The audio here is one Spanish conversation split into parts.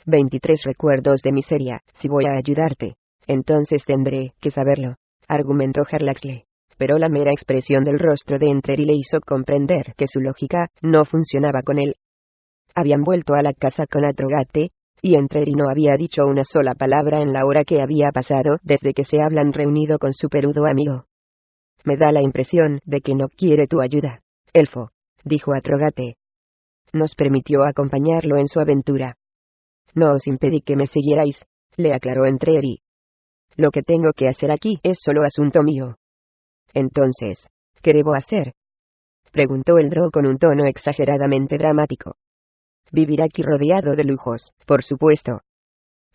23 recuerdos de miseria. Si voy a ayudarte, entonces tendré que saberlo, argumentó Harlaxle. Pero la mera expresión del rostro de Entreri le hizo comprender que su lógica no funcionaba con él. Habían vuelto a la casa con Atrogate, y Entreri no había dicho una sola palabra en la hora que había pasado desde que se habían reunido con su peludo amigo. Me da la impresión de que no quiere tu ayuda, elfo, dijo Atrogate. Nos permitió acompañarlo en su aventura. No os impedí que me siguierais, le aclaró Entreri. Lo que tengo que hacer aquí es solo asunto mío. Entonces, ¿qué debo hacer?, preguntó el Drow con un tono exageradamente dramático. Vivir aquí rodeado de lujos, por supuesto,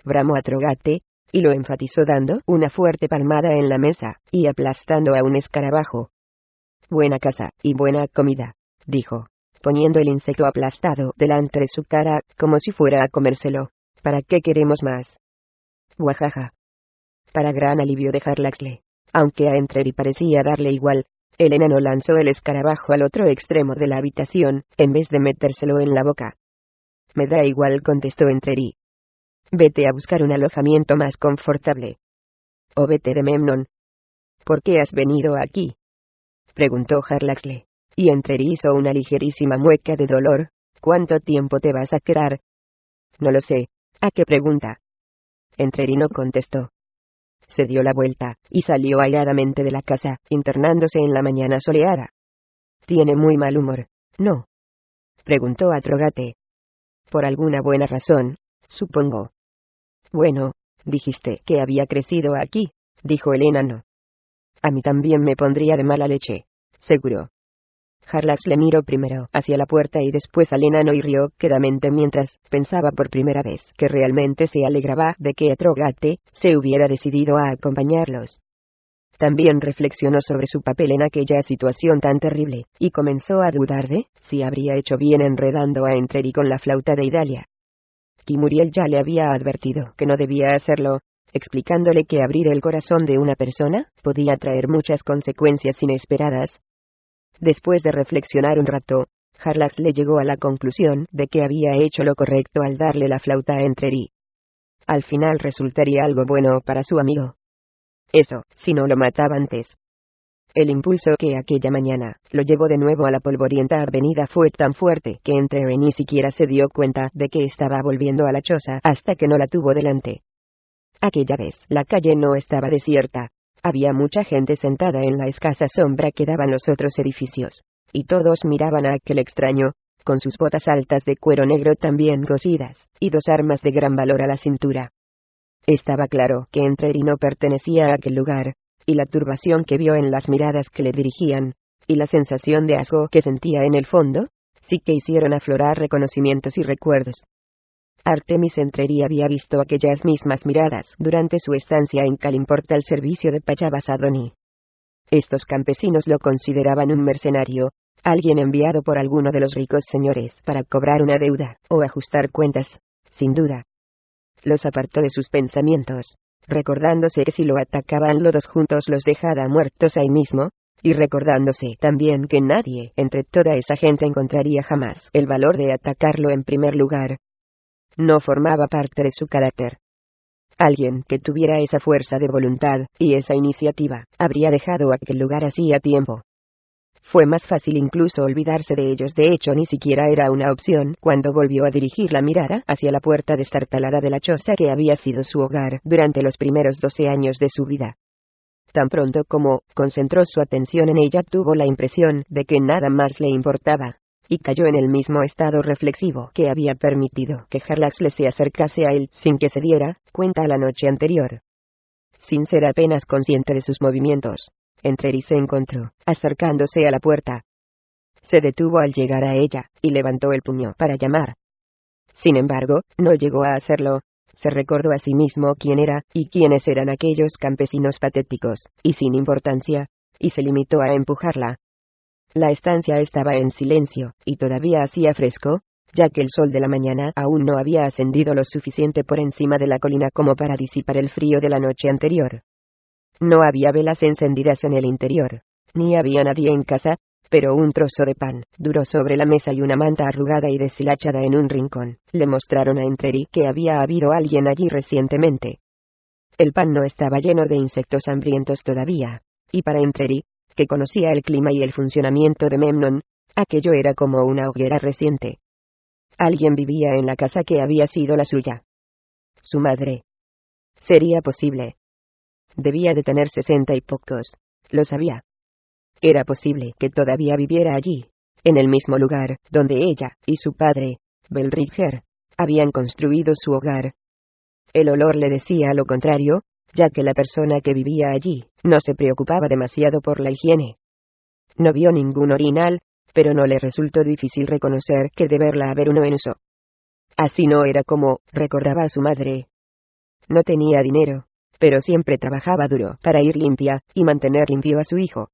bramó Atrogate, y lo enfatizó dando una fuerte palmada en la mesa, y aplastando a un escarabajo. Buena casa, y buena comida, dijo, poniendo el insecto aplastado delante de su cara, como si fuera a comérselo. ¿Para qué queremos más? Guajaja. Para gran alivio de Harlaxle, aunque a Entreri parecía darle igual, el enano lanzó el escarabajo al otro extremo de la habitación, en vez de metérselo en la boca. Me da igual, contestó Entreri. Vete a buscar un alojamiento más confortable. O vete de Memnon. ¿Por qué has venido aquí?, preguntó Harlaxle, y Entreri hizo una ligerísima mueca de dolor. ¿Cuánto tiempo te vas a quedar? No lo sé. ¿A qué pregunta? Entreri no contestó. Se dio la vuelta, y salió airadamente de la casa, internándose en la mañana soleada. Tiene muy mal humor, ¿no?, preguntó Atrogate. Por alguna buena razón, supongo. Bueno, dijiste que había crecido aquí, dijo el enano. A mí también me pondría de mala leche, seguro. Harlaxle miró primero hacia la puerta y después al enano y rió quedamente mientras pensaba por primera vez que realmente se alegraba de que Atrogate se hubiera decidido a acompañarlos. También reflexionó sobre su papel en aquella situación tan terrible, y comenzó a dudar de si habría hecho bien enredando a Entreri con la flauta de Idalia. Kimuriel ya le había advertido que no debía hacerlo, explicándole que abrir el corazón de una persona podía traer muchas consecuencias inesperadas. Después de reflexionar un rato, Harlaxle llegó a la conclusión de que había hecho lo correcto al darle la flauta a Entreri. Al final resultaría algo bueno para su amigo. Eso, si no lo mataba antes. El impulso que aquella mañana lo llevó de nuevo a la polvorienta avenida fue tan fuerte que Entreri ni siquiera se dio cuenta de que estaba volviendo a la choza hasta que no la tuvo delante. Aquella vez la calle no estaba desierta. Había mucha gente sentada en la escasa sombra que daban los otros edificios, y todos miraban a aquel extraño, con sus botas altas de cuero negro también cosidas, y 2 armas de gran valor a la cintura. Estaba claro que Entreri no pertenecía a aquel lugar, y la turbación que vio en las miradas que le dirigían, y la sensación de asco que sentía en el fondo, sí que hicieron aflorar reconocimientos y recuerdos. Artemis Entreri había visto aquellas mismas miradas durante su estancia en Calimporta al servicio de Pachavas Adoni. Estos campesinos lo consideraban un mercenario, alguien enviado por alguno de los ricos señores para cobrar una deuda o ajustar cuentas, sin duda. Los apartó de sus pensamientos, recordándose que si lo atacaban los dos juntos los dejaba muertos ahí mismo, y recordándose también que nadie entre toda esa gente encontraría jamás el valor de atacarlo en primer lugar. No formaba parte de su carácter. Alguien que tuviera esa fuerza de voluntad y esa iniciativa habría dejado aquel lugar hacía tiempo. Fue más fácil incluso olvidarse de ellos. De hecho, ni siquiera era una opción cuando volvió a dirigir la mirada hacia la puerta destartalada de la choza que había sido su hogar durante los primeros 12 años de su vida. Tan pronto como concentró su atención en ella, tuvo la impresión de que nada más le importaba, y cayó en el mismo estado reflexivo que había permitido que Harlaxle se acercase a él sin que se diera cuenta la noche anterior. Sin ser apenas consciente de sus movimientos, Entreri se encontró acercándose a la puerta. Se detuvo al llegar a ella, y levantó el puño para llamar. Sin embargo, no llegó a hacerlo. Se recordó a sí mismo quién era, y quiénes eran aquellos campesinos patéticos, y sin importancia, y se limitó a empujarla. La estancia estaba en silencio, y todavía hacía fresco, ya que el sol de la mañana aún no había ascendido lo suficiente por encima de la colina como para disipar el frío de la noche anterior. No había velas encendidas en el interior, ni había nadie en casa, pero un trozo de pan duro sobre la mesa y una manta arrugada y deshilachada en un rincón le mostraron a Entreri que había habido alguien allí recientemente. El pan no estaba lleno de insectos hambrientos todavía, y para Entreri, que conocía el clima y el funcionamiento de Memnon, aquello era como una hoguera reciente. Alguien vivía en la casa que había sido la suya. Su madre. Sería posible. Debía de tener 60 y pocos, lo sabía. Era posible que todavía viviera allí, en el mismo lugar donde ella y su padre, Belriger, habían construido su hogar. El olor le decía lo contrario, ya que la persona que vivía allí no se preocupaba demasiado por la higiene. No vio ningún orinal, pero no le resultó difícil reconocer que deberla haber uno en uso. Así no era como recordaba a su madre. No tenía dinero, pero siempre trabajaba duro para ir limpia y mantener limpio a su hijo.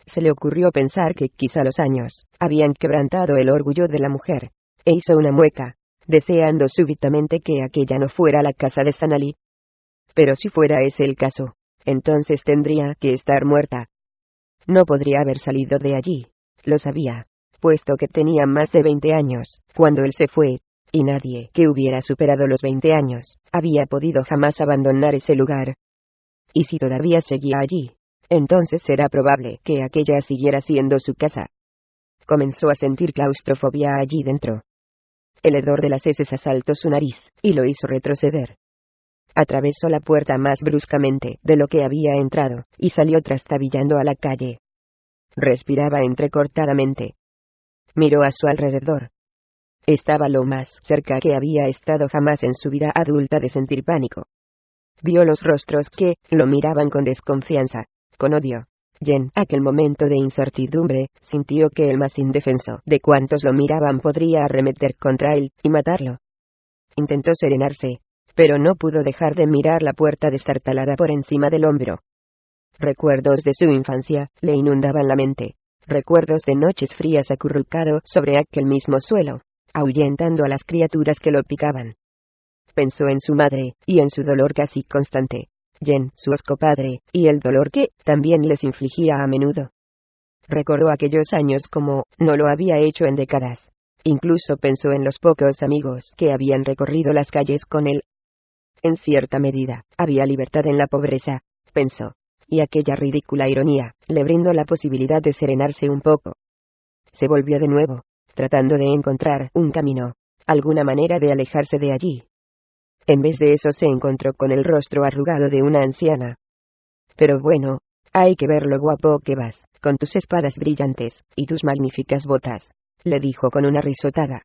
Se le ocurrió pensar que quizá los años habían quebrantado el orgullo de la mujer, e hizo una mueca, deseando súbitamente que aquella no fuera la casa de Sanali. Pero si fuera ese el caso, entonces tendría que estar muerta. No podría haber salido de allí, lo sabía, puesto que tenía más de 20 años cuando él se fue, y nadie que hubiera superado los 20 años había podido jamás abandonar ese lugar. Y si todavía seguía allí, entonces era probable que aquella siguiera siendo su casa. Comenzó a sentir claustrofobia allí dentro. El hedor de las heces asaltó su nariz, y lo hizo retroceder. Atravesó la puerta más bruscamente de lo que había entrado, y salió trastabillando a la calle. Respiraba entrecortadamente. Miró a su alrededor. Estaba lo más cerca que había estado jamás en su vida adulta de sentir pánico. Vio los rostros que lo miraban con desconfianza, con odio. Y en aquel momento de incertidumbre, sintió que el más indefenso de cuantos lo miraban podría arremeter contra él y matarlo. Intentó serenarse, pero no pudo dejar de mirar la puerta destartalada por encima del hombro. Recuerdos de su infancia le inundaban la mente, recuerdos de noches frías acurrucado sobre aquel mismo suelo, ahuyentando a las criaturas que lo picaban. Pensó en su madre, y en su dolor casi constante, y en su osco padre, y el dolor que también les infligía a menudo. Recordó aquellos años como no lo había hecho en décadas. Incluso pensó en los pocos amigos que habían recorrido las calles con él. En cierta medida, había libertad en la pobreza, pensó, y aquella ridícula ironía le brindó la posibilidad de serenarse un poco. Se volvió de nuevo, tratando de encontrar un camino, alguna manera de alejarse de allí. En vez de eso se encontró con el rostro arrugado de una anciana. Pero bueno, hay que ver lo guapo que vas, con tus espadas brillantes, y tus magníficas botas, le dijo con una risotada.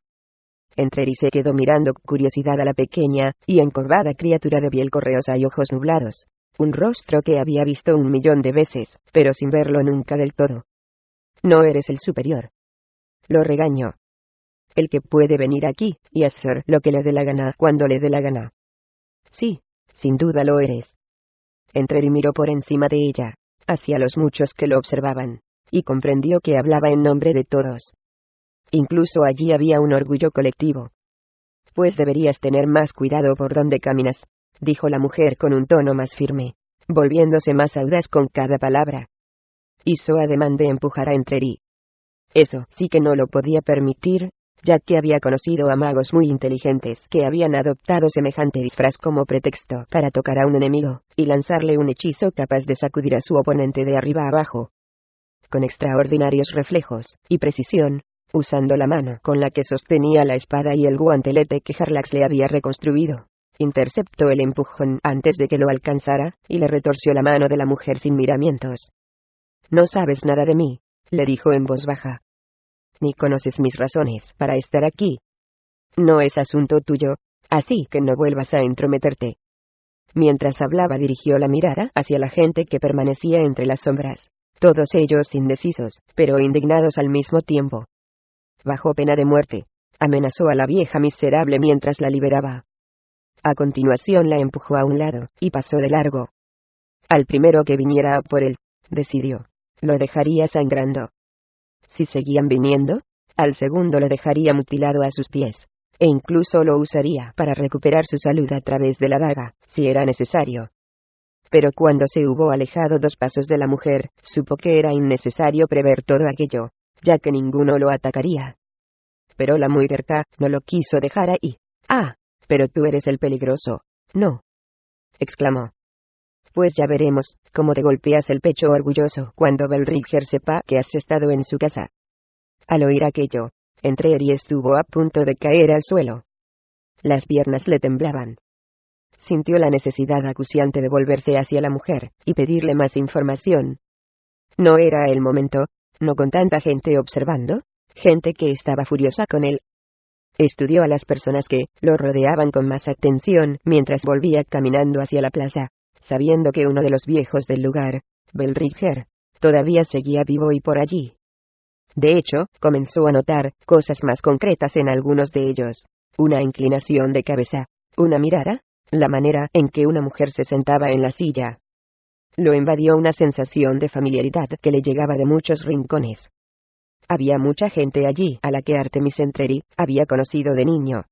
Entreri se quedó mirando con curiosidad a la pequeña y encorvada criatura de piel correosa y ojos nublados, un rostro que había visto 1.000.000 de veces, pero sin verlo nunca del todo. No eres el superior. Lo regañó. El que puede venir aquí y hacer lo que le dé la gana cuando le dé la gana. Sí, sin duda lo eres. Entreri miró por encima de ella, hacia los muchos que lo observaban, y comprendió que hablaba en nombre de todos. Incluso allí había un orgullo colectivo. Pues deberías tener más cuidado por donde caminas, dijo la mujer con un tono más firme, volviéndose más audaz con cada palabra. Hizo ademán de empujar a Entreri. Eso sí que no lo podía permitir, ya que había conocido a magos muy inteligentes que habían adoptado semejante disfraz como pretexto para tocar a un enemigo y lanzarle un hechizo capaz de sacudir a su oponente de arriba a abajo. Con extraordinarios reflejos y precisión, usando la mano con la que sostenía la espada y el guantelete que Jarlax le había reconstruido, interceptó el empujón antes de que lo alcanzara, y le retorció la mano de la mujer sin miramientos. No sabes nada de mí, le dijo en voz baja. Ni conoces mis razones para estar aquí. No es asunto tuyo, así que no vuelvas a entrometerte. Mientras hablaba dirigió la mirada hacia la gente que permanecía entre las sombras, todos ellos indecisos, pero indignados al mismo tiempo. Bajo pena de muerte, amenazó a la vieja miserable mientras la liberaba. A continuación la empujó a un lado, y pasó de largo. Al primero que viniera a por él, decidió, lo dejaría sangrando. Si seguían viniendo, al segundo lo dejaría mutilado a sus pies, e incluso lo usaría para recuperar su salud a través de la daga, si era necesario. pero cuando se hubo alejado 2 pasos de la mujer, supo que era innecesario prever todo aquello, ya que ninguno lo atacaría. Pero la muy terca no lo quiso dejar ahí. «Ah, pero tú eres el peligroso». «No», exclamó. «Pues ya veremos cómo te golpeas el pecho orgulloso cuando Belringer sepa que has estado en su casa». Al oír aquello, Entreri estuvo a punto de caer al suelo. Las piernas le temblaban. Sintió la necesidad acuciante de volverse hacia la mujer y pedirle más información. No era el momento, no con tanta gente observando, gente que estaba furiosa con él. Estudió a las personas que lo rodeaban con más atención mientras volvía caminando hacia la plaza, sabiendo que uno de los viejos del lugar, Belringer, todavía seguía vivo y por allí. De hecho, comenzó a notar cosas más concretas en algunos de ellos: una inclinación de cabeza, una mirada, la manera en que una mujer se sentaba en la silla. Lo invadió una sensación de familiaridad que le llegaba de muchos rincones. Había mucha gente allí a la que Artemis Entreri había conocido de niño.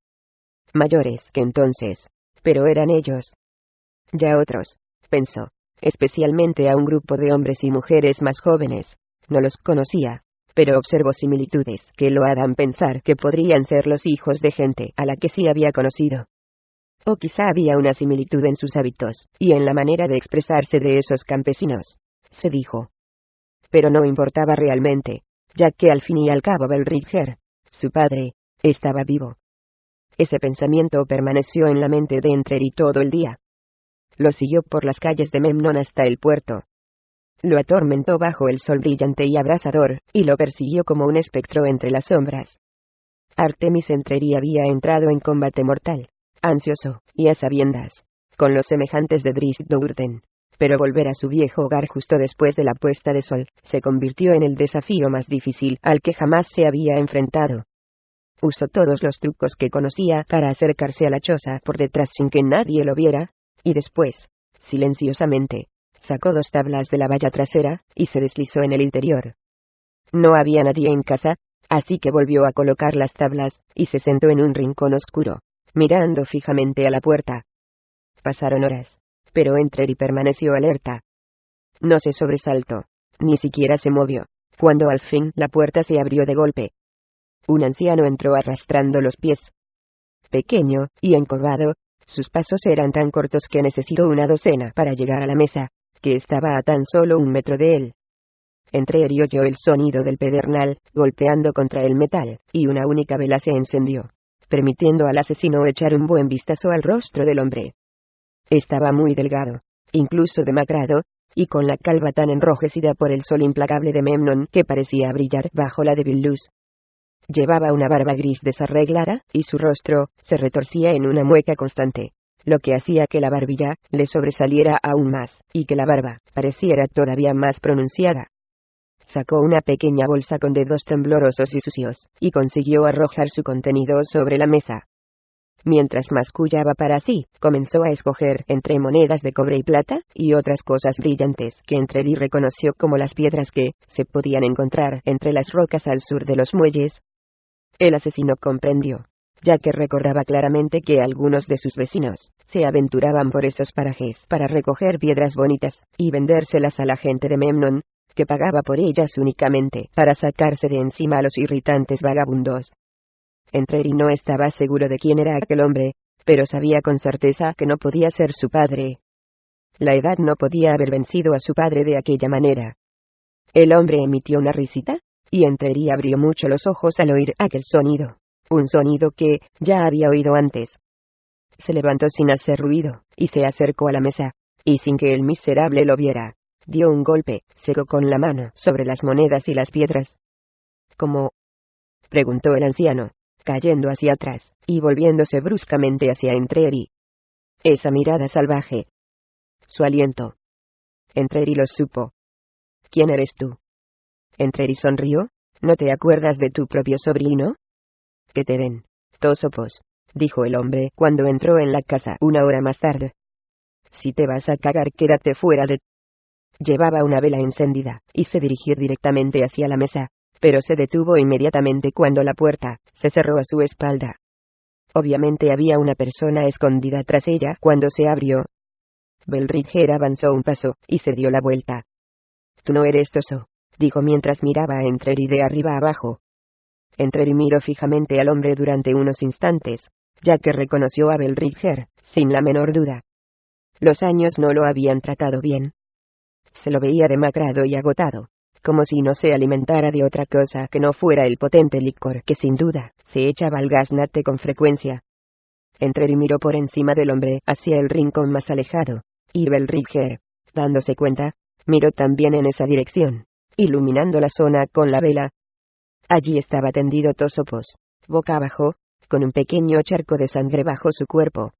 Mayores que entonces, pero eran ellos. Ya otros, pensó, especialmente a un grupo de hombres y mujeres más jóvenes. No los conocía, pero observó similitudes que lo harán pensar que podrían ser los hijos de gente a la que sí había conocido. O quizá había una similitud en sus hábitos y en la manera de expresarse de esos campesinos, se dijo. Pero no importaba realmente, ya que al fin y al cabo Belringer, su padre, estaba vivo. Ese pensamiento permaneció en la mente de Entreri todo el día. Lo siguió por las calles de Memnon hasta el puerto. Lo atormentó bajo el sol brillante y abrasador, y lo persiguió como un espectro entre las sombras. Artemis Entreri había entrado en combate mortal, ansioso, y a sabiendas, con los semejantes de Drizzt Do'Urden. Pero volver a su viejo hogar justo después de la puesta de sol, se convirtió en el desafío más difícil al que jamás se había enfrentado. Usó todos los trucos que conocía para acercarse a la choza por detrás sin que nadie lo viera, y después, silenciosamente, sacó 2 tablas de la valla trasera, y se deslizó en el interior. No había nadie en casa, así que volvió a colocar las tablas, y se sentó en un rincón oscuro, mirando fijamente a la puerta. Pasaron horas, pero Entreri permaneció alerta. No se sobresaltó, ni siquiera se movió, cuando al fin la puerta se abrió de golpe. Un anciano entró arrastrando los pies. Pequeño y encorvado, sus pasos eran tan cortos que necesitó una docena para llegar a la mesa, que estaba a tan solo 1 metro de él. Entreri oyó el sonido del pedernal golpeando contra el metal, y una única vela se encendió, permitiendo al asesino echar un buen vistazo al rostro del hombre. Estaba muy delgado, incluso demacrado, y con la calva tan enrojecida por el sol implacable de Memnon que parecía brillar bajo la débil luz. Llevaba una barba gris desarreglada, y su rostro se retorcía en una mueca constante, lo que hacía que la barbilla le sobresaliera aún más, y que la barba pareciera todavía más pronunciada. Sacó una pequeña bolsa con dedos temblorosos y sucios, y consiguió arrojar su contenido sobre la mesa. Mientras mascullaba para sí, comenzó a escoger entre monedas de cobre y plata, y otras cosas brillantes que Entreri reconoció como las piedras que se podían encontrar entre las rocas al sur de los muelles. El asesino comprendió, ya que recordaba claramente que algunos de sus vecinos se aventuraban por esos parajes para recoger piedras bonitas y vendérselas a la gente de Memnon, que pagaba por ellas únicamente para sacarse de encima a los irritantes vagabundos. Entreri no estaba seguro de quién era aquel hombre, pero sabía con certeza que no podía ser su padre. La edad no podía haber vencido a su padre de aquella manera. El hombre emitió una risita, y Entreri abrió mucho los ojos al oír aquel sonido, un sonido que ya había oído antes. Se levantó sin hacer ruido, y se acercó a la mesa, y sin que el miserable lo viera, dio un golpe seco con la mano sobre las monedas y las piedras. ¿Cómo?, preguntó el anciano, cayendo hacia atrás, y volviéndose bruscamente hacia Entreri. Esa mirada salvaje. Su aliento. Entreri lo supo. ¿Quién eres tú? Entreri sonrió. ¿No te acuerdas de tu propio sobrino? Que te den 2 sopos, dijo el hombre cuando entró en la casa 1 hora más tarde. Si te vas a cagar, quédate fuera de... Llevaba una vela encendida, y se dirigió directamente hacia la mesa, pero se detuvo inmediatamente cuando la puerta se cerró a su espalda. Obviamente había una persona escondida tras ella cuando se abrió. Belridger avanzó un paso, y se dio la vuelta. «Tú no eres Toso», dijo mientras miraba a Entreri de arriba abajo. Entreri miró fijamente al hombre durante unos instantes, ya que reconoció a Belridger, sin la menor duda. Los años no lo habían tratado bien. Se lo veía demacrado y agotado, como si no se alimentara de otra cosa que no fuera el potente licor que sin duda se echaba al gaznate con frecuencia. Entreri miró por encima del hombre hacia el rincón más alejado, y Belridger, dándose cuenta, miró también en esa dirección, iluminando la zona con la vela. Allí estaba tendido Tosopos, boca abajo, con un pequeño charco de sangre bajo su cuerpo.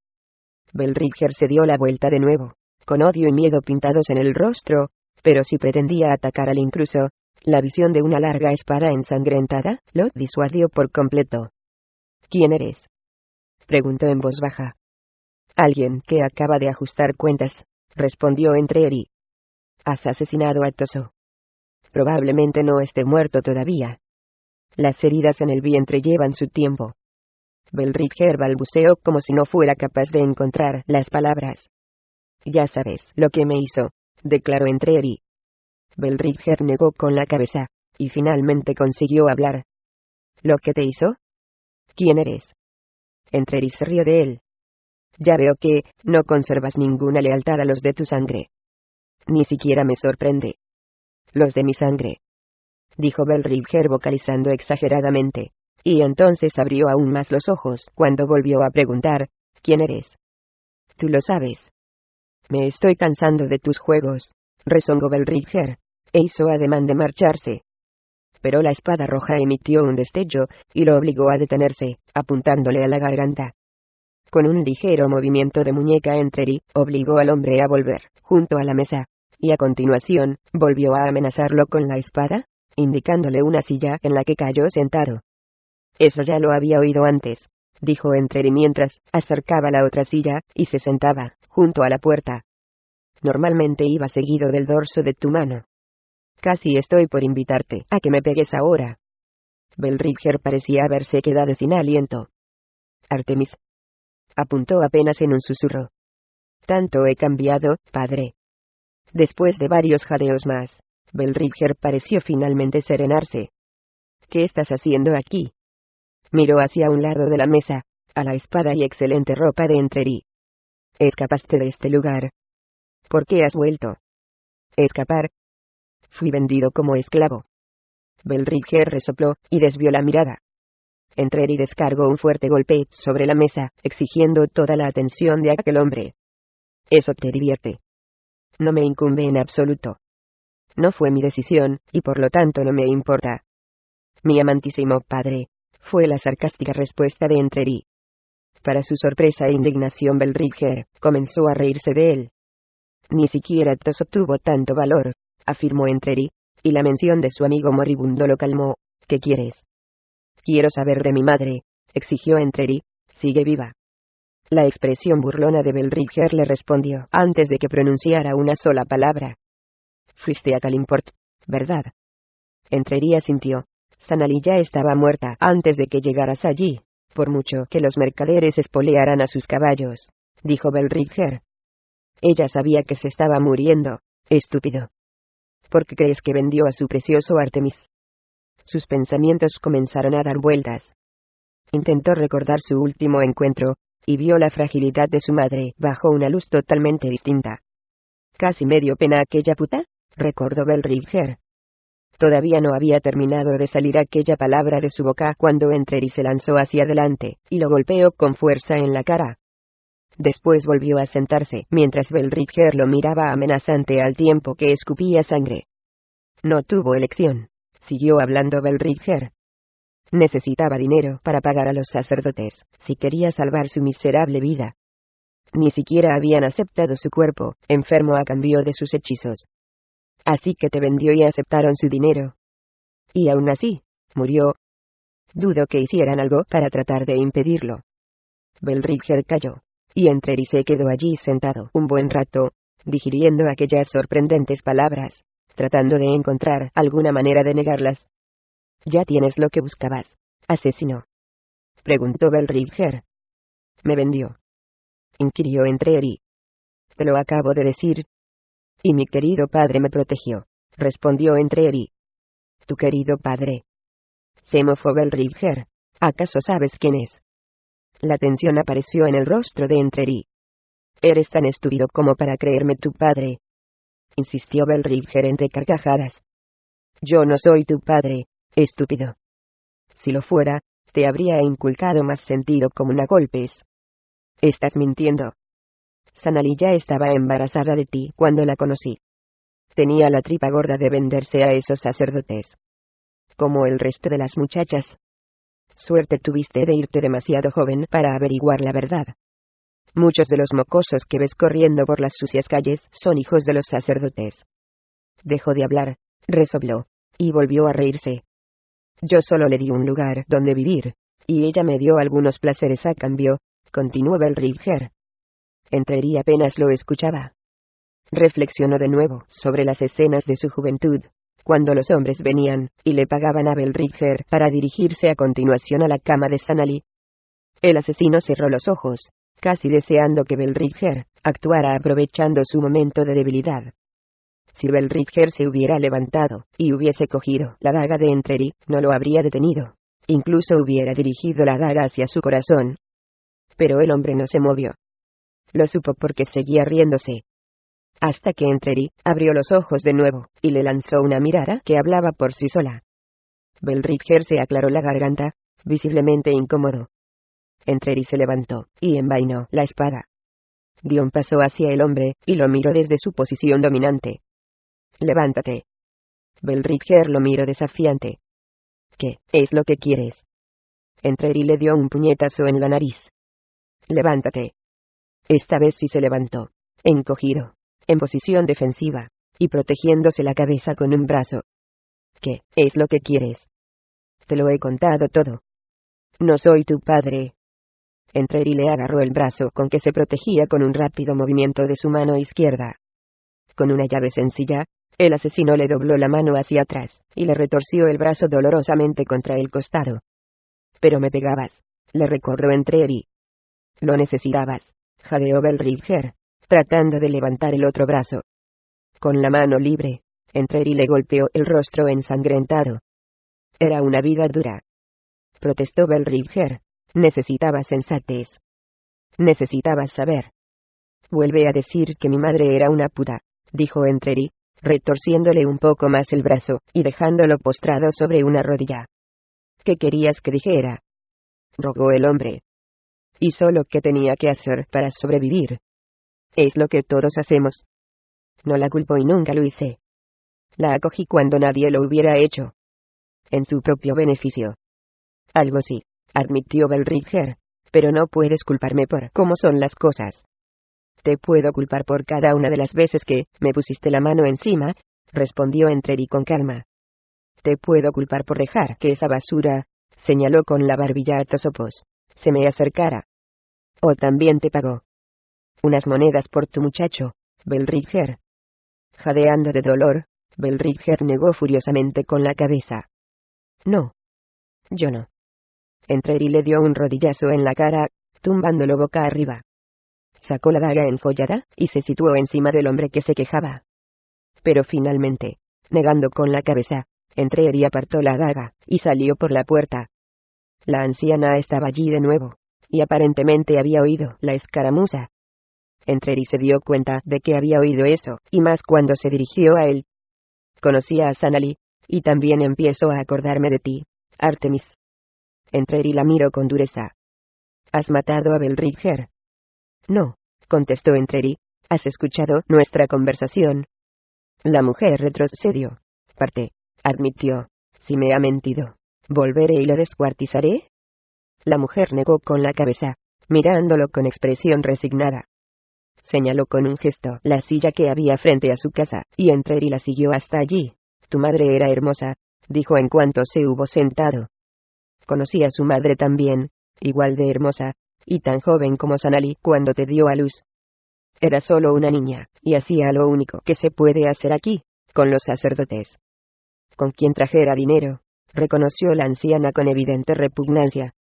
Belridger se dio la vuelta de nuevo, con odio y miedo pintados en el rostro, pero si pretendía atacar al intruso, la visión de una larga espada ensangrentada lo disuadió por completo. «¿Quién eres?», preguntó en voz baja. «Alguien que acaba de ajustar cuentas», respondió Entreri. «Has asesinado a Toso. Probablemente no esté muerto todavía. Las heridas en el vientre llevan su tiempo». Belridger balbuceó como si no fuera capaz de encontrar las palabras. «Ya sabes lo que me hizo», declaró Entreri. Belridger negó con la cabeza, y finalmente consiguió hablar. «¿Lo que te hizo? ¿Quién eres?». Entreri se rió de él. «Ya veo que no conservas ninguna lealtad a los de tu sangre». «Ni siquiera me sorprende». «Los de mi sangre», dijo Belridger vocalizando exageradamente, y entonces abrió aún más los ojos cuando volvió a preguntar: «¿Quién eres?». «Tú lo sabes». «Me estoy cansando de tus juegos», rezongó Belridger, e hizo ademán de marcharse. Pero la espada roja emitió un destello, y lo obligó a detenerse, apuntándole a la garganta. Con un ligero movimiento de muñeca Entreri obligó al hombre a volver, junto a la mesa, y a continuación, volvió a amenazarlo con la espada, indicándole una silla en la que cayó sentado. «Eso ya lo había oído antes», dijo Entreri mientras acercaba la otra silla, y se sentaba, junto a la puerta. «Normalmente iba seguido del dorso de tu mano. Casi estoy por invitarte a que me pegues ahora». Belridger parecía haberse quedado sin aliento. «Artemis», apuntó apenas en un susurro. «Tanto he cambiado, padre». Después de varios jadeos más, Belridger pareció finalmente serenarse. «¿Qué estás haciendo aquí?». Miró hacia un lado de la mesa, a la espada y excelente ropa de Entreri. «¿Escapaste de este lugar?». «¿Por qué has vuelto?». «Escapar. Fui vendido como esclavo». Belridger resopló, y desvió la mirada. Entreri descargó un fuerte golpe sobre la mesa, exigiendo toda la atención de aquel hombre. «¿Eso te divierte?». «No me incumbe en absoluto. No fue mi decisión, y por lo tanto no me importa». «Mi amantísimo padre», fue la sarcástica respuesta de Entreri. Para su sorpresa e indignación Belridger comenzó a reírse de él. «Ni siquiera Toso tuvo tanto valor», afirmó Entreri, y la mención de su amigo moribundo lo calmó. «¿Qué quieres?». «Quiero saber de mi madre», exigió Entreri. «Sigue viva». La expresión burlona de Belridger le respondió antes de que pronunciara una sola palabra. «Fuiste a Kalimport, ¿verdad?». Entreri asintió. «Sanali ya estaba muerta antes de que llegaras allí, por mucho que los mercaderes espolearan a sus caballos», dijo Belridger. «Ella sabía que se estaba muriendo, estúpido. ¿Por qué crees que vendió a su precioso Artemis?». Sus pensamientos comenzaron a dar vueltas. Intentó recordar su último encuentro, y vio la fragilidad de su madre bajo una luz totalmente distinta. «Casi me dio pena aquella puta», recordó Belridger. Todavía no había terminado de salir aquella palabra de su boca cuando Entreri se lanzó hacia adelante, y lo golpeó con fuerza en la cara. Después volvió a sentarse, mientras Belridger lo miraba amenazante al tiempo que escupía sangre. «No tuvo elección», siguió hablando Belridger. «Necesitaba dinero para pagar a los sacerdotes, si quería salvar su miserable vida. Ni siquiera habían aceptado su cuerpo, enfermo a cambio de sus hechizos. Así que te vendió y aceptaron su dinero. Y aún así, murió. Dudo que hicieran algo para tratar de impedirlo». Belridger calló, y Entreri se quedó allí sentado un buen rato, digiriendo aquellas sorprendentes palabras, tratando de encontrar alguna manera de negarlas. «¿Ya tienes lo que buscabas, asesino?», preguntó Belridger. «Me vendió», inquirió Entreri. Te lo acabo de decir. Y mi querido padre me protegió, respondió Entreri. Tu querido padre. Semofo Belringer. ¿Acaso sabes quién es? La tensión apareció en el rostro de Entreri. Eres tan estúpido como para creerme tu padre, insistió Belringer entre carcajadas. Yo no soy tu padre, estúpido. Si lo fuera, te habría inculcado más sentido común a golpes. Estás mintiendo. Sanali ya estaba embarazada de ti cuando la conocí. Tenía la tripa gorda de venderse a esos sacerdotes. Como el resto de las muchachas. Suerte tuviste de irte demasiado joven para averiguar la verdad. Muchos de los mocosos que ves corriendo por las sucias calles son hijos de los sacerdotes. Dejó de hablar, resopló, y volvió a reírse. Yo solo le di un lugar donde vivir, y ella me dio algunos placeres a cambio, continuó Belringer. Entreri apenas lo escuchaba. Reflexionó de nuevo sobre las escenas de su juventud, cuando los hombres venían y le pagaban a Belringer para dirigirse a continuación a la cama de Sanali. El asesino cerró los ojos, casi deseando que Belringer actuara aprovechando su momento de debilidad. Si Belringer se hubiera levantado y hubiese cogido la daga de Entreri, no lo habría detenido. Incluso hubiera dirigido la daga hacia su corazón. Pero el hombre no se movió. Lo supo porque seguía riéndose. Hasta que Entreri abrió los ojos de nuevo y le lanzó una mirada que hablaba por sí sola. Belringer se aclaró la garganta, visiblemente incómodo. Entreri se levantó y envainó la espada. Dio un paso hacia el hombre y lo miró desde su posición dominante. Levántate. Belringer lo miró desafiante. ¿Qué es lo que quieres? Entreri le dio un puñetazo en la nariz. Levántate. Esta vez sí se levantó, encogido, en posición defensiva, y protegiéndose la cabeza con un brazo. ¿Qué es lo que quieres? Te lo he contado todo. No soy tu padre. Entreri le agarró el brazo con que se protegía con un rápido movimiento de su mano izquierda. Con una llave sencilla, el asesino le dobló la mano hacia atrás, y le retorció el brazo dolorosamente contra el costado. Pero me pegabas, le recordó Entreri. Lo necesitabas, jadeó Belringer, tratando de levantar el otro brazo. Con la mano libre, Entreri le golpeó el rostro ensangrentado. Era una vida dura. Protestó Belringer. Necesitaba sensatez. Necesitabas saber. Vuelve a decir que mi madre era una puta, dijo Entreri, retorciéndole un poco más el brazo y dejándolo postrado sobre una rodilla. ¿Qué querías que dijera? Rogó el hombre. Hizo lo que tenía que hacer para sobrevivir. Es lo que todos hacemos. No la culpo y nunca lo hice. La acogí cuando nadie lo hubiera hecho. En su propio beneficio. Algo sí, admitió Belringer, pero no puedes culparme por cómo son las cosas. Te puedo culpar por cada una de las veces que me pusiste la mano encima, respondió Entreri con calma. Te puedo culpar por dejar que esa basura, señaló con la barbilla a Tosopos, se me acercara. O también te pagó unas monedas por tu muchacho, Belringer. Jadeando de dolor, Belringer negó furiosamente con la cabeza. No. Yo no. Entreri le dio un rodillazo en la cara, tumbándolo boca arriba. Sacó la daga enfollada y se situó encima del hombre que se quejaba. Pero finalmente, negando con la cabeza, Entreri apartó la daga y salió por la puerta. La anciana estaba allí de nuevo, y aparentemente había oído la escaramuza. Entreri se dio cuenta de que había oído eso, y más cuando se dirigió a él. Conocía a Sanali, y también empiezo a acordarme de ti, Artemis. Entreri la miró con dureza. ¿Has matado a Belringer? No, contestó Entreri. ¿Has escuchado nuestra conversación? La mujer retrocedió. Parte, admitió. Si me ha mentido, volveré y la descuartizaré. La mujer negó con la cabeza, mirándolo con expresión resignada. Señaló con un gesto la silla que había frente a su casa, y Entreri la siguió hasta allí. Tu madre era hermosa, dijo en cuanto se hubo sentado. Conocí a su madre también, igual de hermosa, y tan joven como Sanali cuando te dio a luz. Era solo una niña, y hacía lo único que se puede hacer aquí, con los sacerdotes. Con quien trajera dinero, reconoció la anciana con evidente repugnancia.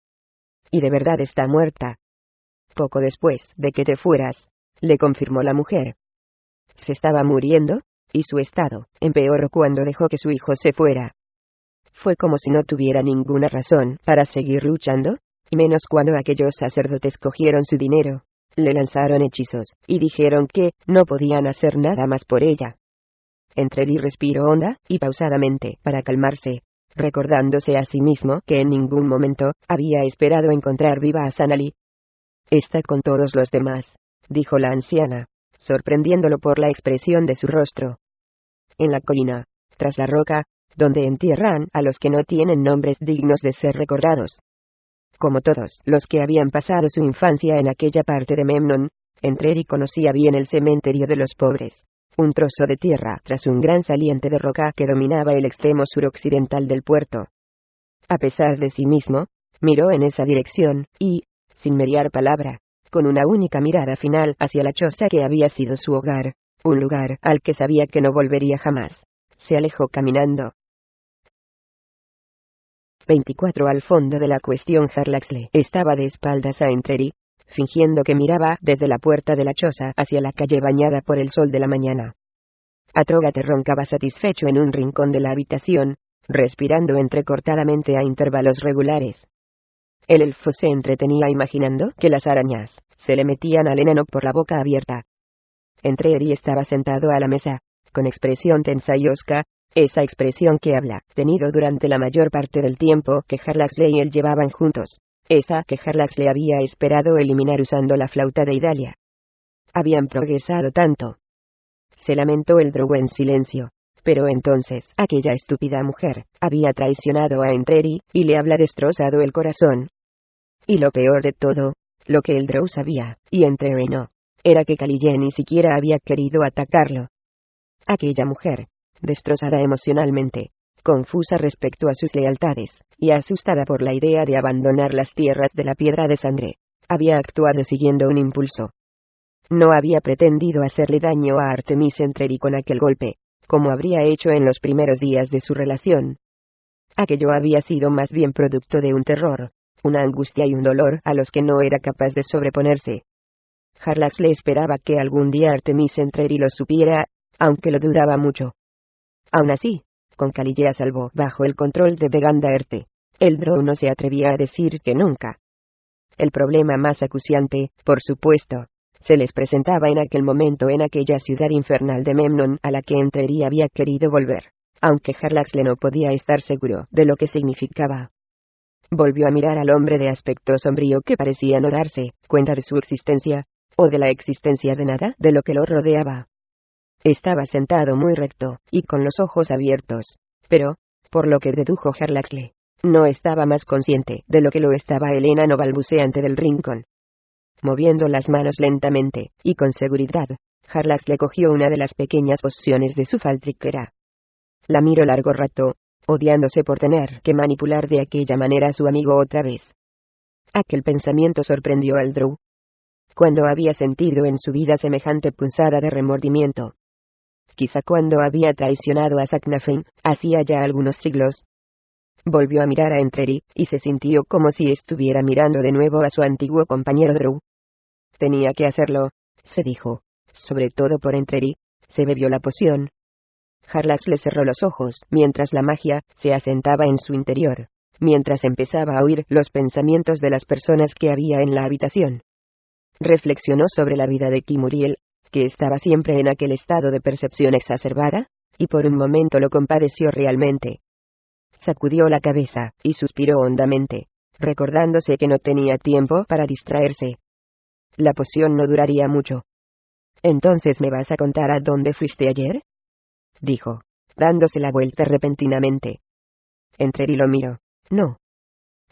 Y de verdad está muerta. Poco después de que te fueras, le confirmó la mujer. Se estaba muriendo, y su estado empeoró cuando dejó que su hijo se fuera. Fue como si no tuviera ninguna razón para seguir luchando, y menos cuando aquellos sacerdotes cogieron su dinero, le lanzaron hechizos, y dijeron que no podían hacer nada más por ella. Entreri respiró honda y pausadamente para calmarse, recordándose a sí mismo que en ningún momento había esperado encontrar viva a Sanali. «Está con todos los demás», dijo la anciana, sorprendiéndolo por la expresión de su rostro. «En la colina, tras la roca, donde entierran a los que no tienen nombres dignos de ser recordados». Como todos los que habían pasado su infancia en aquella parte de Memnon, Entreri conocía bien el cementerio de los pobres, un trozo de tierra tras un gran saliente de roca que dominaba el extremo suroccidental del puerto. A pesar de sí mismo, miró en esa dirección, y, sin mediar palabra, con una única mirada final hacia la choza que había sido su hogar, un lugar al que sabía que no volvería jamás, se alejó caminando. 24. Al fondo de la cuestión, Harlaxle estaba de espaldas a Entreri, fingiendo que miraba desde la puerta de la choza hacia la calle bañada por el sol de la mañana. Atrógate roncaba satisfecho en un rincón de la habitación, respirando entrecortadamente a intervalos regulares. El elfo se entretenía imaginando que las arañas se le metían al enano por la boca abierta. Entreri estaba sentado a la mesa, con expresión tensa y hosca, esa expresión que habla tenido durante la mayor parte del tiempo que Harlaxle y él llevaban juntos, esa que Harlaxle había esperado eliminar usando la flauta de Idalia. Habían progresado tanto. Se lamentó el drow en silencio, pero entonces aquella estúpida mujer había traicionado a Entreri y le había destrozado el corazón. Y lo peor de todo, lo que el drow sabía, y Entreri no, era que Kalille ni siquiera había querido atacarlo. Aquella mujer, destrozada emocionalmente, confusa respecto a sus lealtades, y asustada por la idea de abandonar las tierras de la Piedra de Sangre, había actuado siguiendo un impulso. No había pretendido hacerle daño a Artemis Entreri con aquel golpe, como habría hecho en los primeros días de su relación. Aquello había sido más bien producto de un terror, una angustia y un dolor a los que no era capaz de sobreponerse. Harlaxle esperaba que algún día Artemis Entreri lo supiera, aunque lo dudaba mucho. Aún así, con Kalille a salvo bajo el control de Vegandaerte, el drow no se atrevía a decir que nunca. El problema más acuciante, por supuesto, se les presentaba en aquel momento en aquella ciudad infernal de Memnon a la que Entreri había querido volver, aunque Harlaxle no podía estar seguro de lo que significaba. Volvió a mirar al hombre de aspecto sombrío que parecía no darse cuenta de su existencia, o de la existencia de nada de lo que lo rodeaba. Estaba sentado muy recto, y con los ojos abiertos, pero, por lo que dedujo Harlaxle, no estaba más consciente de lo que lo estaba el enano balbuceante del rincón. Moviendo las manos lentamente, y con seguridad, Harlaxle cogió una de las pequeñas pociones de su faltriquera. La miró largo rato, odiándose por tener que manipular de aquella manera a su amigo otra vez. Aquel pensamiento sorprendió al drow. ¿Cuándo había sentido en su vida semejante punzada de remordimiento? Quizá cuando había traicionado a Saknafein, hacía ya algunos siglos. Volvió a mirar a Entreri, y se sintió como si estuviera mirando de nuevo a su antiguo compañero drow. Tenía que hacerlo, se dijo, sobre todo por Entreri. Se bebió la poción. Harlaxle cerró los ojos mientras la magia se asentaba en su interior, mientras empezaba a oír los pensamientos de las personas que había en la habitación. Reflexionó sobre la vida de Kimuriel, que estaba siempre en aquel estado de percepción exacerbada, y por un momento lo compadeció realmente. Sacudió la cabeza, y suspiró hondamente, recordándose que no tenía tiempo para distraerse. La poción no duraría mucho. «¿Entonces me vas a contar a dónde fuiste ayer?», dijo, dándose la vuelta repentinamente. Entreri lo miró. «No».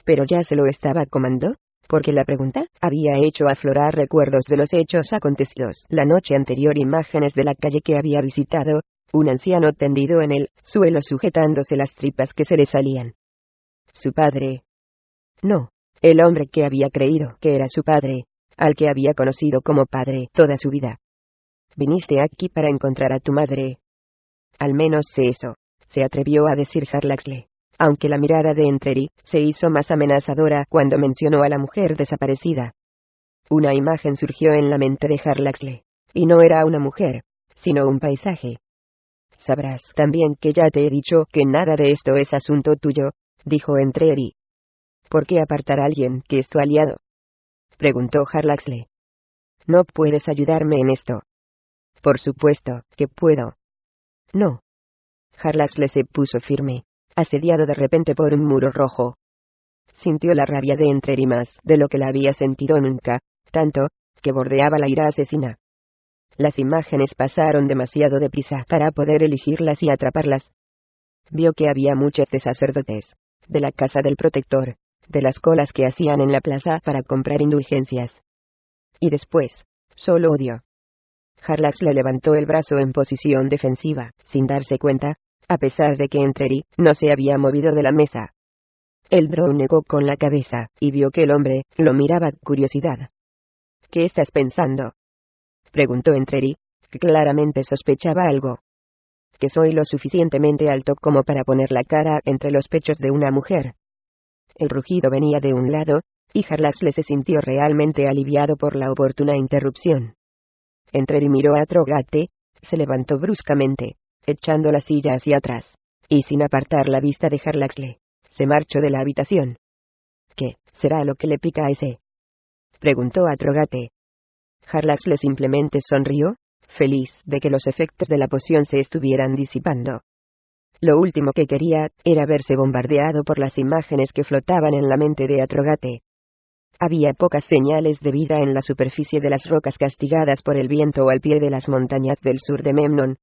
Pero ya se lo estaba comando, porque la pregunta había hecho aflorar recuerdos de los hechos acontecidos la noche anterior, imágenes de la calle que había visitado, un anciano tendido en el suelo sujetándose las tripas que se le salían. ¿Su padre? No, el hombre que había creído que era su padre, al que había conocido como padre toda su vida. «Viniste aquí para encontrar a tu madre». «Al menos sé eso», se atrevió a decir Harlaxle, aunque la mirada de Entreri se hizo más amenazadora cuando mencionó a la mujer desaparecida. Una imagen surgió en la mente de Harlaxle. Y no era una mujer, sino un paisaje. Sabrás también que ya te he dicho que nada de esto es asunto tuyo, dijo Entreri. ¿Por qué apartar a alguien que es tu aliado?, preguntó Harlaxle. No puedes ayudarme en esto. Por supuesto que puedo. No. Harlaxle se puso firme, asediado de repente por un muro rojo. Sintió la rabia de Entreri más de lo que la había sentido nunca, tanto, que bordeaba la ira asesina. Las imágenes pasaron demasiado deprisa para poder elegirlas y atraparlas. Vio que había muchos de sacerdotes, de la casa del protector, de las colas que hacían en la plaza para comprar indulgencias. Y después, solo odio. Harlaxle levantó el brazo en posición defensiva, sin darse cuenta, a pesar de que Entreri no se había movido de la mesa. El drow negó con la cabeza, y vio que el hombre lo miraba con curiosidad. ¿Qué estás pensando?, preguntó Entreri, que claramente sospechaba algo. Que soy lo suficientemente alto como para poner la cara entre los pechos de una mujer. El rugido venía de un lado, y Harlaxle se sintió realmente aliviado por la oportuna interrupción. Entreri miró a Trogate, se levantó bruscamente, echando la silla hacia atrás, y sin apartar la vista de Harlaxle, se marchó de la habitación. ¿Qué será lo que le pica a ese?, preguntó a Trogate. Harlaxle simplemente sonrió, feliz de que los efectos de la poción se estuvieran disipando. Lo último que quería era verse bombardeado por las imágenes que flotaban en la mente de Atrogate. Había pocas señales de vida en la superficie de las rocas castigadas por el viento o al pie de las montañas del sur de Memnon.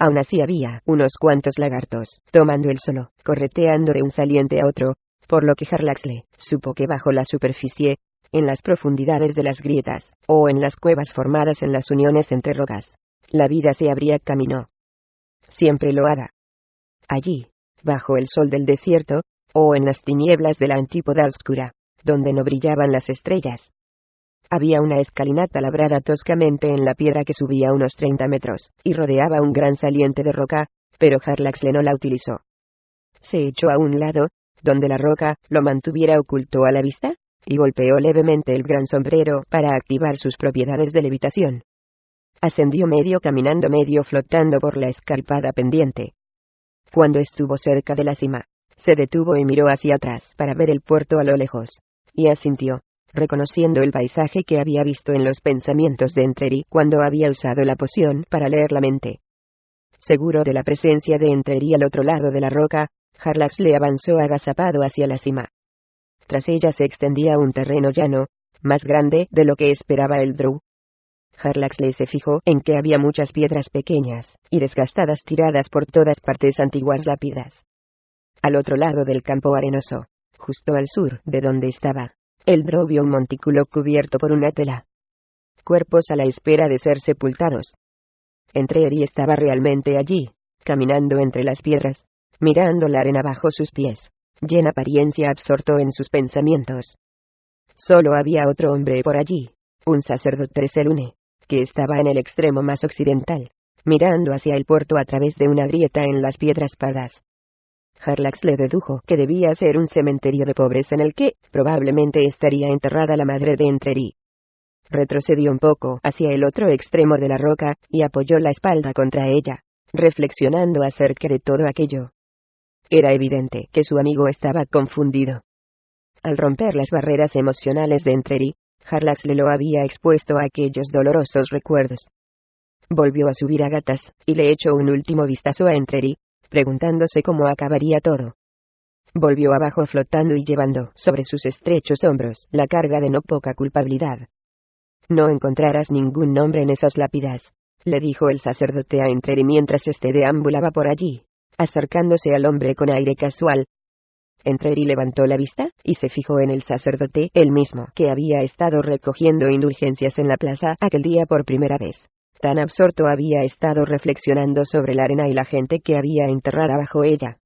Aún así había unos cuantos lagartos, tomando el sol, correteando de un saliente a otro, por lo que Harlaxle supo que bajo la superficie, en las profundidades de las grietas, o en las cuevas formadas en las uniones entre rocas, la vida se abría camino. Siempre lo hará. Allí, bajo el sol del desierto, o en las tinieblas de la antípoda oscura, donde no brillaban las estrellas. Había una escalinata labrada toscamente en la piedra que subía unos 30 metros, y rodeaba un gran saliente de roca, pero Harlaxle no la utilizó. Se echó a un lado, donde la roca lo mantuviera oculto a la vista, y golpeó levemente el gran sombrero para activar sus propiedades de levitación. Ascendió medio caminando medio flotando por la escarpada pendiente. Cuando estuvo cerca de la cima, se detuvo y miró hacia atrás para ver el puerto a lo lejos, y asintió, reconociendo el paisaje que había visto en los pensamientos de Entreri cuando había usado la poción para leer la mente. Seguro de la presencia de Entreri al otro lado de la roca, Harlaxle avanzó agazapado hacia la cima. Tras ella se extendía un terreno llano, más grande de lo que esperaba el drow. Harlaxle se fijó en que había muchas piedras pequeñas y desgastadas tiradas por todas partes, antiguas lápidas. Al otro lado del campo arenoso, justo al sur de donde estaba, el drow vio un montículo cubierto por una tela. Cuerpos a la espera de ser sepultados. Entreri estaba realmente allí, caminando entre las piedras, mirando la arena bajo sus pies, y en apariencia absorto en sus pensamientos. Solo había otro hombre por allí, un sacerdote Selune, que estaba en el extremo más occidental, mirando hacia el puerto a través de una grieta en las piedras pardas. Harlaxle dedujo que debía ser un cementerio de pobres en el que, probablemente, estaría enterrada la madre de Entreri. Retrocedió un poco hacia el otro extremo de la roca, y apoyó la espalda contra ella, reflexionando acerca de todo aquello. Era evidente que su amigo estaba confundido. Al romper las barreras emocionales de Entreri, Harlaxle lo había expuesto a aquellos dolorosos recuerdos. Volvió a subir a gatas, y le echó un último vistazo a Entreri, preguntándose cómo acabaría todo. Volvió abajo flotando y llevando sobre sus estrechos hombros la carga de no poca culpabilidad. No encontrarás ningún nombre en esas lápidas, le dijo el sacerdote a Entreri mientras éste deambulaba por allí, acercándose al hombre con aire casual. Entreri levantó la vista, y se fijó en el sacerdote, el mismo que había estado recogiendo indulgencias en la plaza aquel día por primera vez. Tan absorto había estado reflexionando sobre la arena y la gente que había enterrada bajo ella.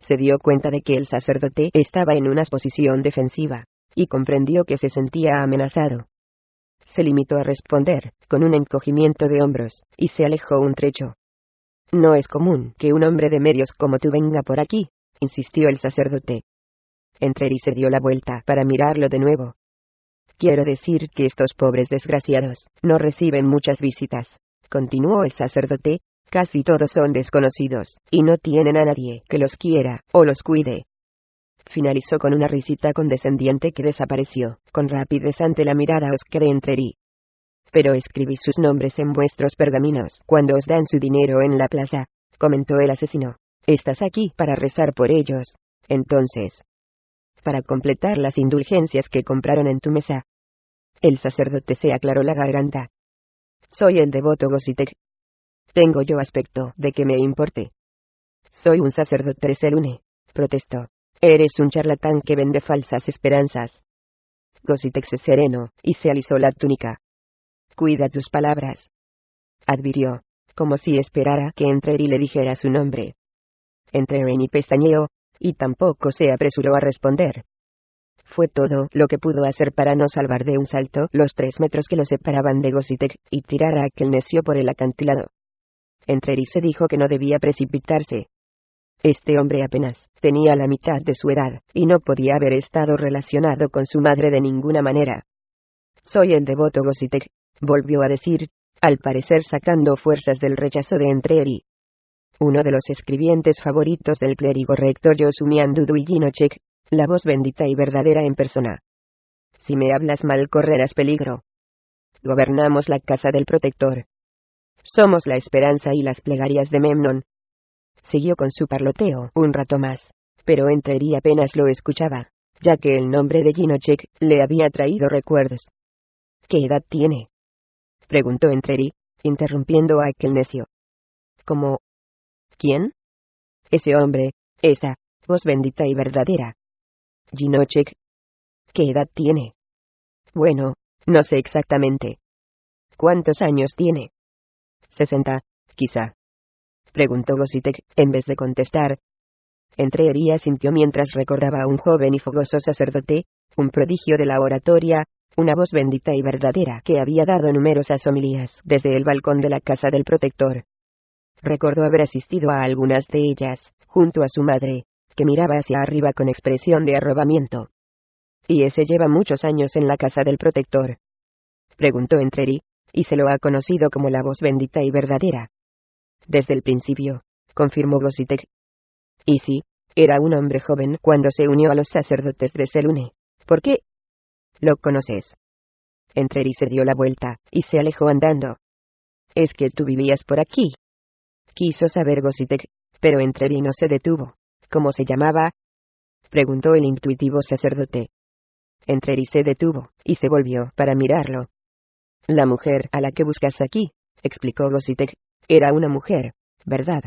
Se dio cuenta de que el sacerdote estaba en una posición defensiva, y comprendió que se sentía amenazado. Se limitó a responder, con un encogimiento de hombros, y se alejó un trecho. No es común que un hombre de medios como tú venga por aquí, insistió el sacerdote. Entreri se dio la vuelta para mirarlo de nuevo. Quiero decir que estos pobres desgraciados no reciben muchas visitas, continuó el sacerdote. Casi todos son desconocidos, y no tienen a nadie que los quiera o los cuide. Finalizó con una risita condescendiente que desapareció con rapidez ante la mirada osca de Entreri. Pero escribí sus nombres en vuestros pergaminos cuando os dan su dinero en la plaza, comentó el asesino. Estás aquí para rezar por ellos, entonces. Para completar las indulgencias que compraron en tu mesa. El sacerdote se aclaró la garganta. Soy el devoto Gositek. ¿Tengo yo aspecto de que me importe? Soy un sacerdote de Selune, protestó. Eres un charlatán que vende falsas esperanzas. Gositek se serenó y se alisó la túnica. Cuida tus palabras, advirió, como si esperara que Entreri le dijera su nombre. Entreri pestañeó, y tampoco se apresuró a responder. Fue todo lo que pudo hacer para no salvar de un salto los 3 metros que lo separaban de Gositek y tirar a aquel necio por el acantilado. Entreri se dijo que no debía precipitarse. Este hombre apenas tenía la mitad de su edad, y no podía haber estado relacionado con su madre de ninguna manera. Soy el devoto Gositek, volvió a decir, al parecer sacando fuerzas del rechazo de Entreri. Uno de los escribientes favoritos del clérigo rector Yosumian Dudu y Ginocek, la voz bendita y verdadera en persona. Si me hablas mal correrás peligro. Gobernamos la casa del protector. Somos la esperanza y las plegarias de Memnon. Siguió con su parloteo un rato más, pero Entreri apenas lo escuchaba, ya que el nombre de Ginocek le había traído recuerdos. ¿Qué edad tiene?, preguntó Entreri, interrumpiendo a aquel necio. ¿Cómo? ¿Quién? Ese hombre, esa voz bendita y verdadera. Ginocek. ¿Qué edad tiene? Bueno, no sé exactamente. ¿Cuántos años tiene? 60, quizá, preguntó Gositek, en vez de contestar. Entreri asintió mientras recordaba a un joven y fogoso sacerdote, un prodigio de la oratoria, una voz bendita y verdadera que había dado numerosas homilías desde el balcón de la casa del protector. Recordó haber asistido a algunas de ellas, junto a su madre, que miraba hacia arriba con expresión de arrobamiento. ¿Y ese lleva muchos años en la casa del protector?, preguntó Entreri, y se lo ha conocido como la voz bendita y verdadera. Desde el principio, confirmó Gositek. Y sí, era un hombre joven cuando se unió a los sacerdotes de Selune. ¿Por qué? ¿Lo conoces? Entreri se dio la vuelta, y se alejó andando. ¿Es que tú vivías por aquí? Quiso saber Gositek, pero Entreri no se detuvo. ¿Cómo se llamaba?, preguntó el intuitivo sacerdote. Entreri se detuvo, y se volvió para mirarlo. La mujer a la que buscas aquí, explicó Gositek, era una mujer, ¿verdad?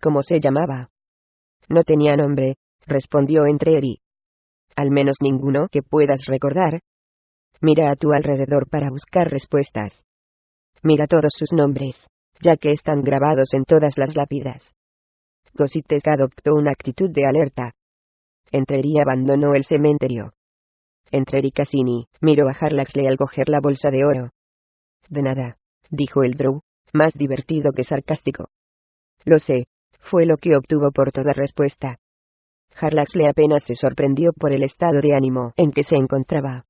¿Cómo se llamaba? No tenía nombre, respondió Entreri. Al menos ninguno que puedas recordar. Mira a tu alrededor para buscar respuestas. Mira todos sus nombres, ya que están grabados en todas las lápidas. Gositek adoptó una actitud de alerta. Entreri abandonó el cementerio. Entreri Cassini miró a Harlaxle al coger la bolsa de oro. De nada, dijo el Drow, más divertido que sarcástico. Lo sé, fue lo que obtuvo por toda respuesta. Harlaxle apenas se sorprendió por el estado de ánimo en que se encontraba.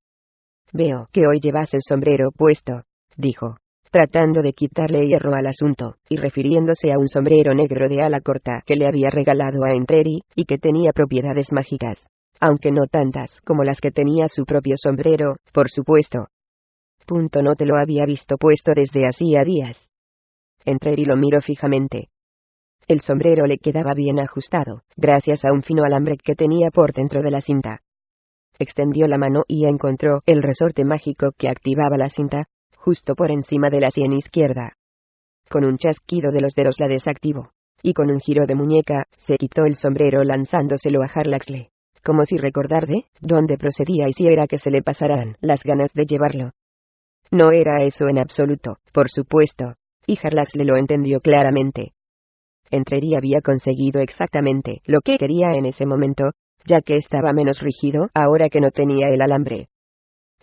Veo que hoy llevas el sombrero puesto, dijo, tratando de quitarle hierro al asunto, y refiriéndose a un sombrero negro de ala corta que le había regalado a Entreri, y que tenía propiedades mágicas, aunque no tantas como las que tenía su propio sombrero, por supuesto. No te lo había visto puesto desde hacía días. Entreri lo miró fijamente. El sombrero le quedaba bien ajustado, gracias a un fino alambre que tenía por dentro de la cinta. Extendió la mano y encontró el resorte mágico que activaba la cinta, justo por encima de la sien izquierda. Con un chasquido de los dedos la desactivó, y con un giro de muñeca, se quitó el sombrero lanzándoselo a Harlaxle, como si recordar de dónde procedía y si era que se le pasaran las ganas de llevarlo. No era eso en absoluto, por supuesto, y Harlaxle lo entendió claramente. Entreri había conseguido exactamente lo que quería en ese momento, ya que estaba menos rígido ahora que no tenía el alambre.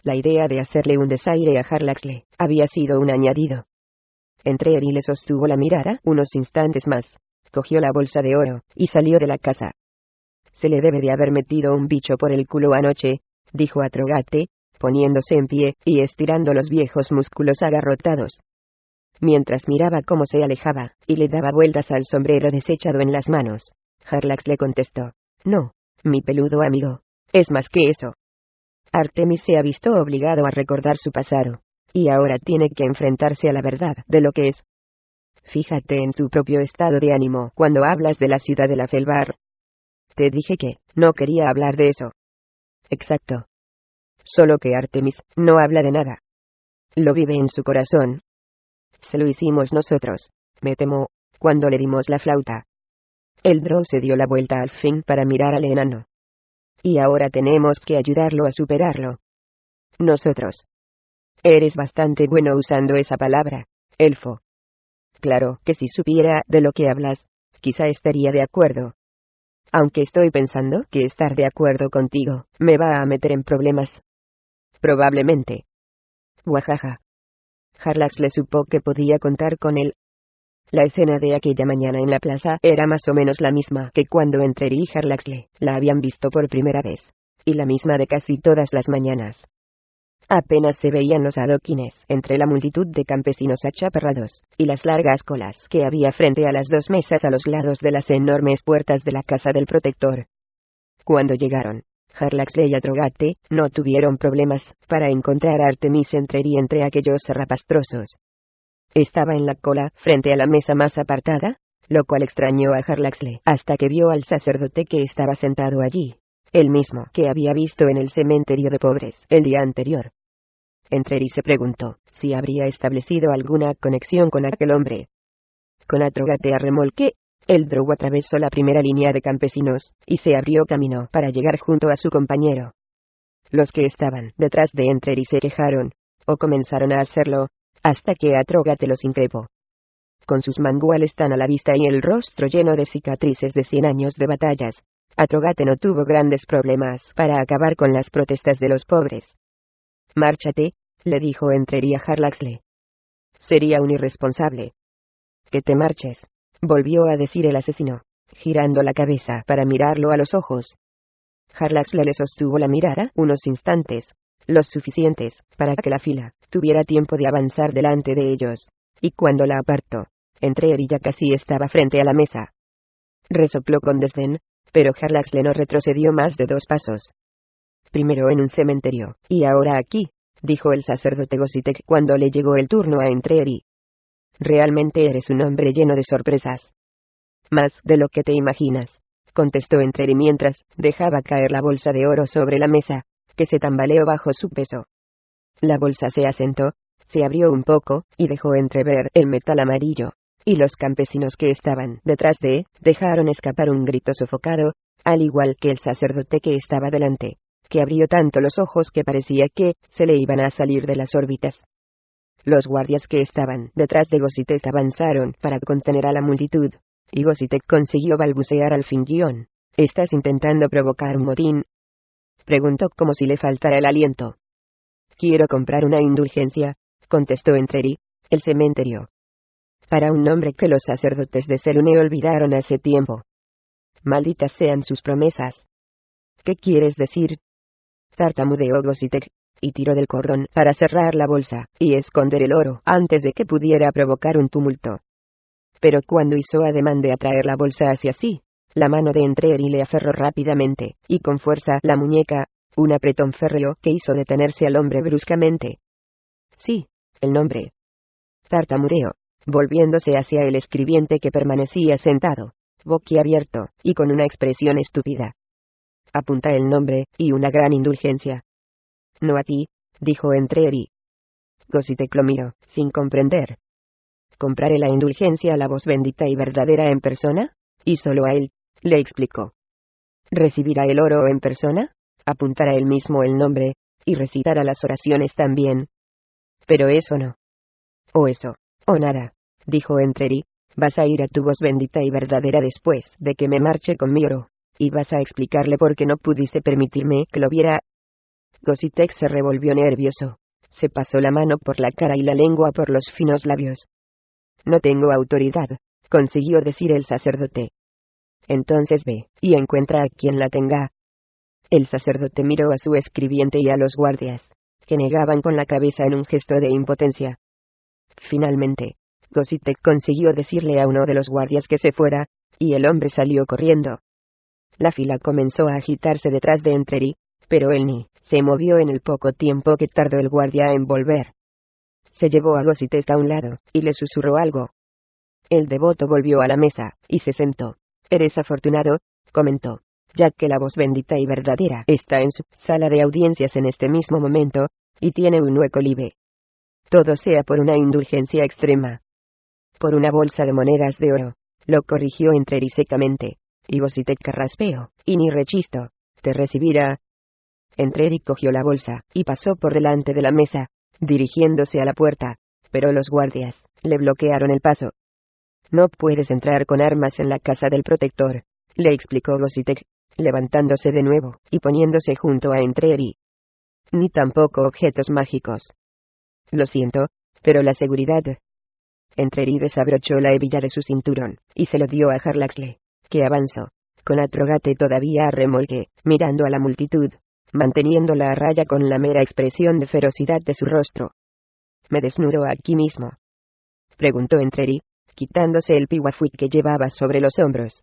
La idea de hacerle un desaire a Harlaxle había sido un añadido. Entreri le sostuvo la mirada unos instantes más, cogió la bolsa de oro, y salió de la casa. Se le debe de haber metido un bicho por el culo anoche, dijo a Trogate, poniéndose en pie y estirando los viejos músculos agarrotados. Mientras miraba cómo se alejaba, y le daba vueltas al sombrero desechado en las manos, Harlax le contestó: «No, mi peludo amigo. Es más que eso». Artemis se ha visto obligado a recordar su pasado, y ahora tiene que enfrentarse a la verdad de lo que es. Fíjate en tu propio estado de ánimo cuando hablas de la ciudad de la Felvar. Te dije que no quería hablar de eso. Exacto. Solo que Artemis no habla de nada. Lo vive en su corazón. Se lo hicimos nosotros, me temo, cuando le dimos la flauta. El Drow se dio la vuelta al fin para mirar al enano. Y ahora tenemos que ayudarlo a superarlo. Nosotros. Eres bastante bueno usando esa palabra, elfo. Claro que si supiera de lo que hablas, quizá estaría de acuerdo. Aunque estoy pensando que estar de acuerdo contigo me va a meter en problemas. Probablemente. Guajaja. Harlax le supo que podía contar con él. La escena de aquella mañana en la plaza era más o menos la misma que cuando Entreri y Harlaxle la habían visto por primera vez, y la misma de casi todas las mañanas. Apenas se veían los adoquines entre la multitud de campesinos achaparrados, y las largas colas que había frente a las dos mesas a los lados de las enormes puertas de la casa del protector. Cuando llegaron, Harlaxle y Atrogate no tuvieron problemas para encontrar a Artemis entre aquellos zarrapastrosos. Estaba en la cola, frente a la mesa más apartada, lo cual extrañó a Harlaxle hasta que vio al sacerdote que estaba sentado allí, el mismo que había visto en el cementerio de pobres el día anterior. Entreri se preguntó si habría establecido alguna conexión con aquel hombre. Con Atrogate a remolque, el Drow atravesó la primera línea de campesinos, y se abrió camino para llegar junto a su compañero. Los que estaban detrás de Entreri se quejaron, o comenzaron a hacerlo, hasta que Atrogate los increpó. Con sus manguales tan a la vista y el rostro lleno de cicatrices de 100 años de batallas, Atrogate no tuvo grandes problemas para acabar con las protestas de los pobres. «Márchate», le dijo Entreri a Harlaxle. «Sería un irresponsable». «Que te marches», volvió a decir el asesino, girando la cabeza para mirarlo a los ojos. Harlaxle le sostuvo la mirada unos instantes, los suficientes para que la fila tuviera tiempo de avanzar delante de ellos, y cuando la apartó, Entreri ya casi estaba frente a la mesa. Resopló con desdén, pero Harlaxle no retrocedió más de 2 pasos. «Primero en un cementerio, y ahora aquí», dijo el sacerdote Gositek cuando le llegó el turno a Entreri. «Realmente eres un hombre lleno de sorpresas». «Más de lo que te imaginas», contestó Entreri mientras dejaba caer la bolsa de oro sobre la mesa, que se tambaleó bajo su peso. La bolsa se asentó, se abrió un poco, y dejó entrever el metal amarillo, y los campesinos que estaban detrás dejaron escapar un grito sofocado, al igual que el sacerdote que estaba delante, que abrió tanto los ojos que parecía que se le iban a salir de las órbitas. Los guardias que estaban detrás de Gositek avanzaron para contener a la multitud, y Gositek consiguió balbucear al fin: «¿Estás intentando provocar un motín?», preguntó como si le faltara el aliento. «Quiero comprar una indulgencia», contestó Entreri, «el cementerio. Para un nombre que los sacerdotes de Selune olvidaron hace tiempo. Malditas sean sus promesas». «¿Qué quieres decir?», tartamudeó Gositek, y tiró del cordón para cerrar la bolsa y esconder el oro antes de que pudiera provocar un tumulto. Pero cuando hizo ademán de atraer la bolsa hacia sí, la mano de Entreri le aferró rápidamente, y con fuerza la muñeca, un apretón férreo que hizo detenerse al hombre bruscamente. «Sí, el nombre», tartamudeó, volviéndose hacia el escribiente que permanecía sentado, boquiabierto, y con una expresión estúpida. «Apunta el nombre, y una gran indulgencia». «No a ti», dijo Entreri. Gositek lo miró, sin comprender. «¿Compraré la indulgencia a la voz bendita y verdadera en persona? Y solo a él», le explicó. «¿Recibirá el oro en persona? Apuntará él mismo el nombre, y recitará las oraciones también. Pero eso no. O eso, o nada», dijo Entreri. «Vas a ir a tu voz bendita y verdadera después de que me marche con mi oro, y vas a explicarle por qué no pudiste permitirme que lo viera». Gositek se revolvió nervioso. Se pasó la mano por la cara y la lengua por los finos labios. «No tengo autoridad», consiguió decir el sacerdote. «Entonces ve, y encuentra a quien la tenga». El sacerdote miró a su escribiente y a los guardias, que negaban con la cabeza en un gesto de impotencia. Finalmente, Gossitek consiguió decirle a uno de los guardias que se fuera, y el hombre salió corriendo. La fila comenzó a agitarse detrás de Entreri, pero él ni se movió en el poco tiempo que tardó el guardia en volver. Se llevó a Gossitek a un lado, y le susurró algo. El devoto volvió a la mesa, y se sentó. «Eres afortunado», comentó, «ya que la voz bendita y verdadera está en su sala de audiencias en este mismo momento, y tiene un hueco libre. Todo sea por una indulgencia extrema». «Por una bolsa de monedas de oro», lo corrigió Entreri secamente, y Gossitek carraspeó, «y ni rechisto, te recibirá». Entreri cogió la bolsa, y pasó por delante de la mesa, dirigiéndose a la puerta, pero los guardias le bloquearon el paso. «No puedes entrar con armas en la casa del protector», le explicó Gossitek, levantándose de nuevo, y poniéndose junto a Entreri. «Ni tampoco objetos mágicos». «Lo siento, pero la seguridad». Entreri desabrochó la hebilla de su cinturón, y se lo dio a Harlaxle, que avanzó, con Atrogate todavía a remolque, mirando a la multitud, manteniéndola a raya con la mera expresión de ferocidad de su rostro. «¿Me desnudo aquí mismo?», preguntó Entreri, quitándose el piwafuit que llevaba sobre los hombros.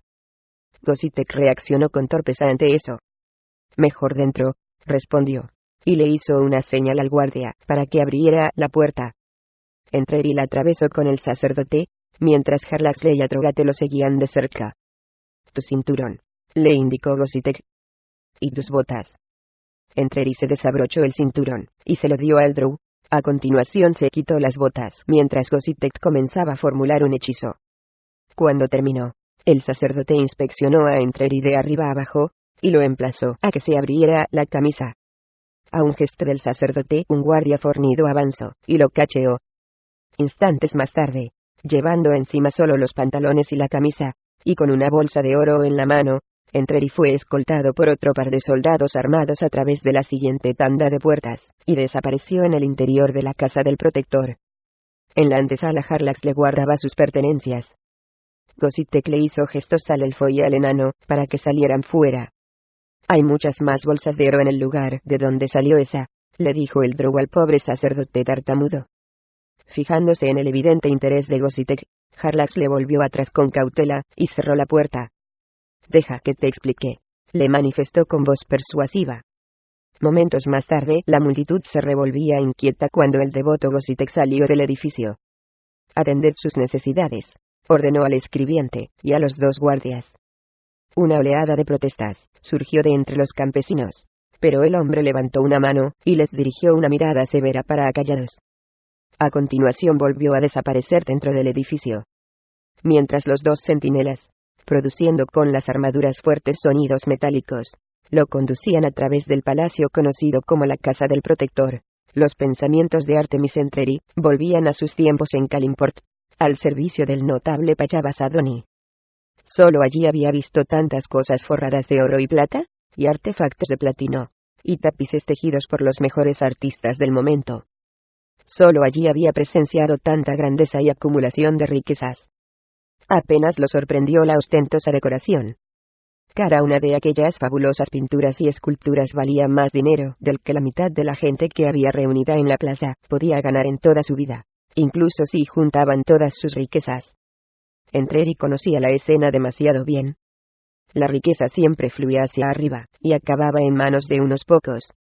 Gossitek reaccionó con torpeza ante eso. «Mejor dentro», respondió, y le hizo una señal al guardia para que abriera la puerta. Entreri la atravesó con el sacerdote, mientras Harlaxle y Atrogate lo seguían de cerca. «Tu cinturón», le indicó Gossitek. «Y tus botas». Entreri se desabrochó el cinturón, y se lo dio a Eldrew. A continuación se quitó las botas, mientras Gossitek comenzaba a formular un hechizo. Cuando terminó, el sacerdote inspeccionó a Entreri de arriba abajo, y lo emplazó a que se abriera la camisa. A un gesto del sacerdote, un guardia fornido avanzó, y lo cacheó. Instantes más tarde, llevando encima solo los pantalones y la camisa, y con una bolsa de oro en la mano, Entreri fue escoltado por otro par de soldados armados a través de la siguiente tanda de puertas, y desapareció en el interior de la casa del protector. En la antesala Harlaxle guardaba sus pertenencias. Gossitek le hizo gestos al elfo y al enano, para que salieran fuera. «Hay muchas más bolsas de oro en el lugar de donde salió esa», le dijo el drow al pobre sacerdote tartamudo. Fijándose en el evidente interés de Gossitek, Harlaxle volvió atrás con cautela, y cerró la puerta. «Deja que te explique», le manifestó con voz persuasiva. Momentos más tarde, la multitud se revolvía inquieta cuando el devoto Gossitek salió del edificio. «Atended sus necesidades», ordenó al escribiente, y a los dos guardias. Una oleada de protestas surgió de entre los campesinos, pero el hombre levantó una mano, y les dirigió una mirada severa para acallados. A continuación volvió a desaparecer dentro del edificio. Mientras los dos centinelas, produciendo con las armaduras fuertes sonidos metálicos, lo conducían a través del palacio conocido como la Casa del Protector, los pensamientos de Artemis Entreri volvían a sus tiempos en Kalimport, al servicio del notable Pachavas Adoni. Solo allí había visto tantas cosas forradas de oro y plata, y artefactos de platino, y tapices tejidos por los mejores artistas del momento. Solo allí había presenciado tanta grandeza y acumulación de riquezas. Apenas lo sorprendió la ostentosa decoración. Cada una de aquellas fabulosas pinturas y esculturas valía más dinero del que la mitad de la gente que había reunida en la plaza podía ganar en toda su vida, incluso si juntaban todas sus riquezas. Entreri conocía la escena demasiado bien. La riqueza siempre fluía hacia arriba, y acababa en manos de unos pocos.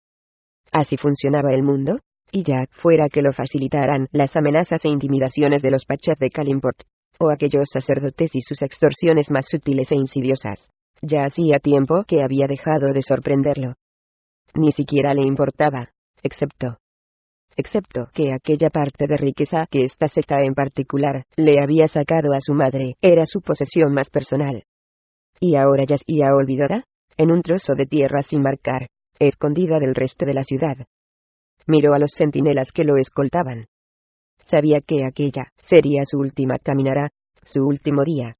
Así funcionaba el mundo, y ya fuera que lo facilitaran las amenazas e intimidaciones de los pachas de Kalimport, o aquellos sacerdotes y sus extorsiones más sutiles e insidiosas. Ya hacía tiempo que había dejado de sorprenderlo. Ni siquiera le importaba, excepto que aquella parte de riqueza que esta secta en particular le había sacado a su madre era su posesión más personal. Y ahora yacía olvidada, en un trozo de tierra sin marcar, escondida del resto de la ciudad. Miró a los centinelas que lo escoltaban. Sabía que aquella sería su última caminata, su último día.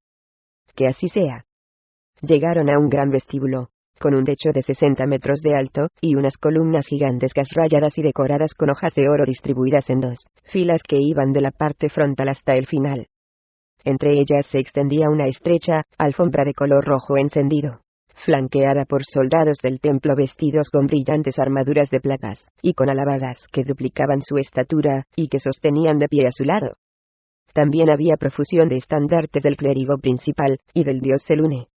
Que así sea. Llegaron a un gran vestíbulo, con un techo de 60 metros de alto, y unas columnas gigantescas rayadas y decoradas con hojas de oro distribuidas en dos filas que iban de la parte frontal hasta el final. Entre ellas se extendía una estrecha alfombra de color rojo encendido, flanqueada por soldados del templo vestidos con brillantes armaduras de placas, y con alabadas que duplicaban su estatura, y que sostenían de pie a su lado. También había profusión de estandartes del clérigo principal, y del dios Selune.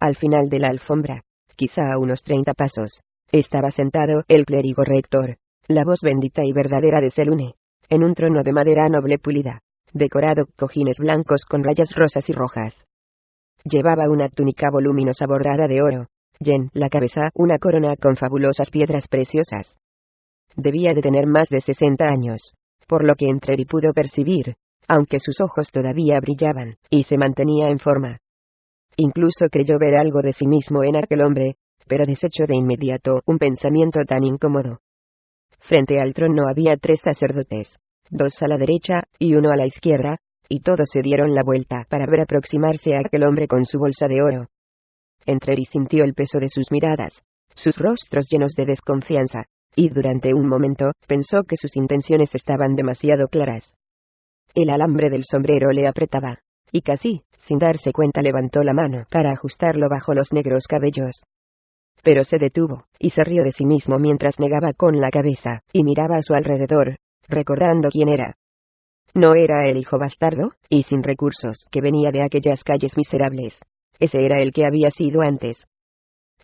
Al final de la alfombra, quizá a unos 30 pasos, estaba sentado el clérigo rector, la voz bendita y verdadera de Selune, en un trono de madera noble pulida, decorado con cojines blancos con rayas rosas y rojas. Llevaba una túnica voluminosa bordada de oro, y en la cabeza una corona con fabulosas piedras preciosas. Debía de tener más de 60 años, por lo que Entreri pudo percibir, aunque sus ojos todavía brillaban, y se mantenía en forma. Incluso creyó ver algo de sí mismo en aquel hombre, pero desechó de inmediato un pensamiento tan incómodo. Frente al trono había 3 sacerdotes, 2 a la derecha y 1 a la izquierda, y todos se dieron la vuelta para ver aproximarse a aquel hombre con su bolsa de oro. Entreri sintió el peso de sus miradas, sus rostros llenos de desconfianza, y durante un momento pensó que sus intenciones estaban demasiado claras. El alambre del sombrero le apretaba, y casi, sin darse cuenta, levantó la mano para ajustarlo bajo los negros cabellos. Pero se detuvo, y se rió de sí mismo mientras negaba con la cabeza, y miraba a su alrededor, recordando quién era. No era el hijo bastardo, y sin recursos, que venía de aquellas calles miserables. Ese era el que había sido antes.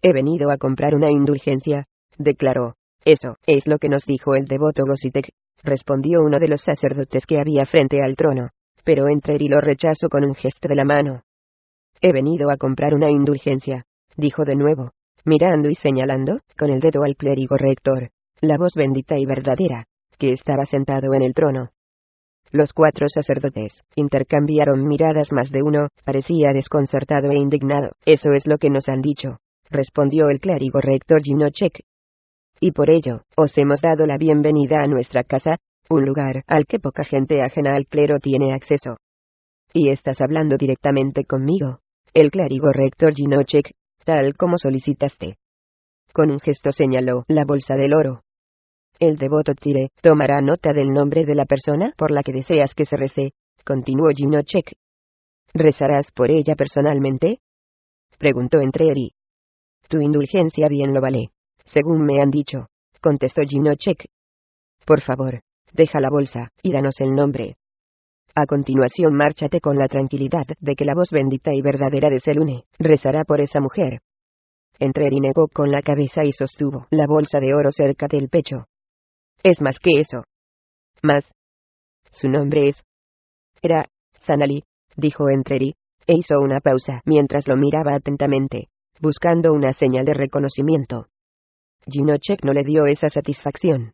He venido a comprar una indulgencia, declaró. Eso es lo que nos dijo el devoto Gositek, respondió uno de los sacerdotes que había frente al trono, pero Entreri lo rechazó con un gesto de la mano. He venido a comprar una indulgencia, dijo de nuevo, mirando y señalando, con el dedo al clérigo rector, la voz bendita y verdadera, que estaba sentado en el trono. Los 4 sacerdotes intercambiaron miradas. Más de uno parecía desconcertado e indignado. Eso es lo que nos han dicho, respondió el clérigo rector Jinocek. Y por ello, os hemos dado la bienvenida a nuestra casa, un lugar al que poca gente ajena al clero tiene acceso. Y estás hablando directamente conmigo, el clérigo rector Jinocek, tal como solicitaste. Con un gesto señaló la bolsa del oro. El devoto Tire tomará nota del nombre de la persona por la que deseas que se rece, continuó Jinocek. ¿Rezarás por ella personalmente?, preguntó Entreri. Tu indulgencia bien lo vale, según me han dicho, contestó Jinocek. Por favor, deja la bolsa, y danos el nombre. A continuación márchate con la tranquilidad de que la voz bendita y verdadera de Selune rezará por esa mujer. Entreri negó con la cabeza y sostuvo la bolsa de oro cerca del pecho. Es más que eso. Más. Su nombre es... Era... Sanali, dijo Entreri, e hizo una pausa mientras lo miraba atentamente, buscando una señal de reconocimiento. Jinocek no le dio esa satisfacción.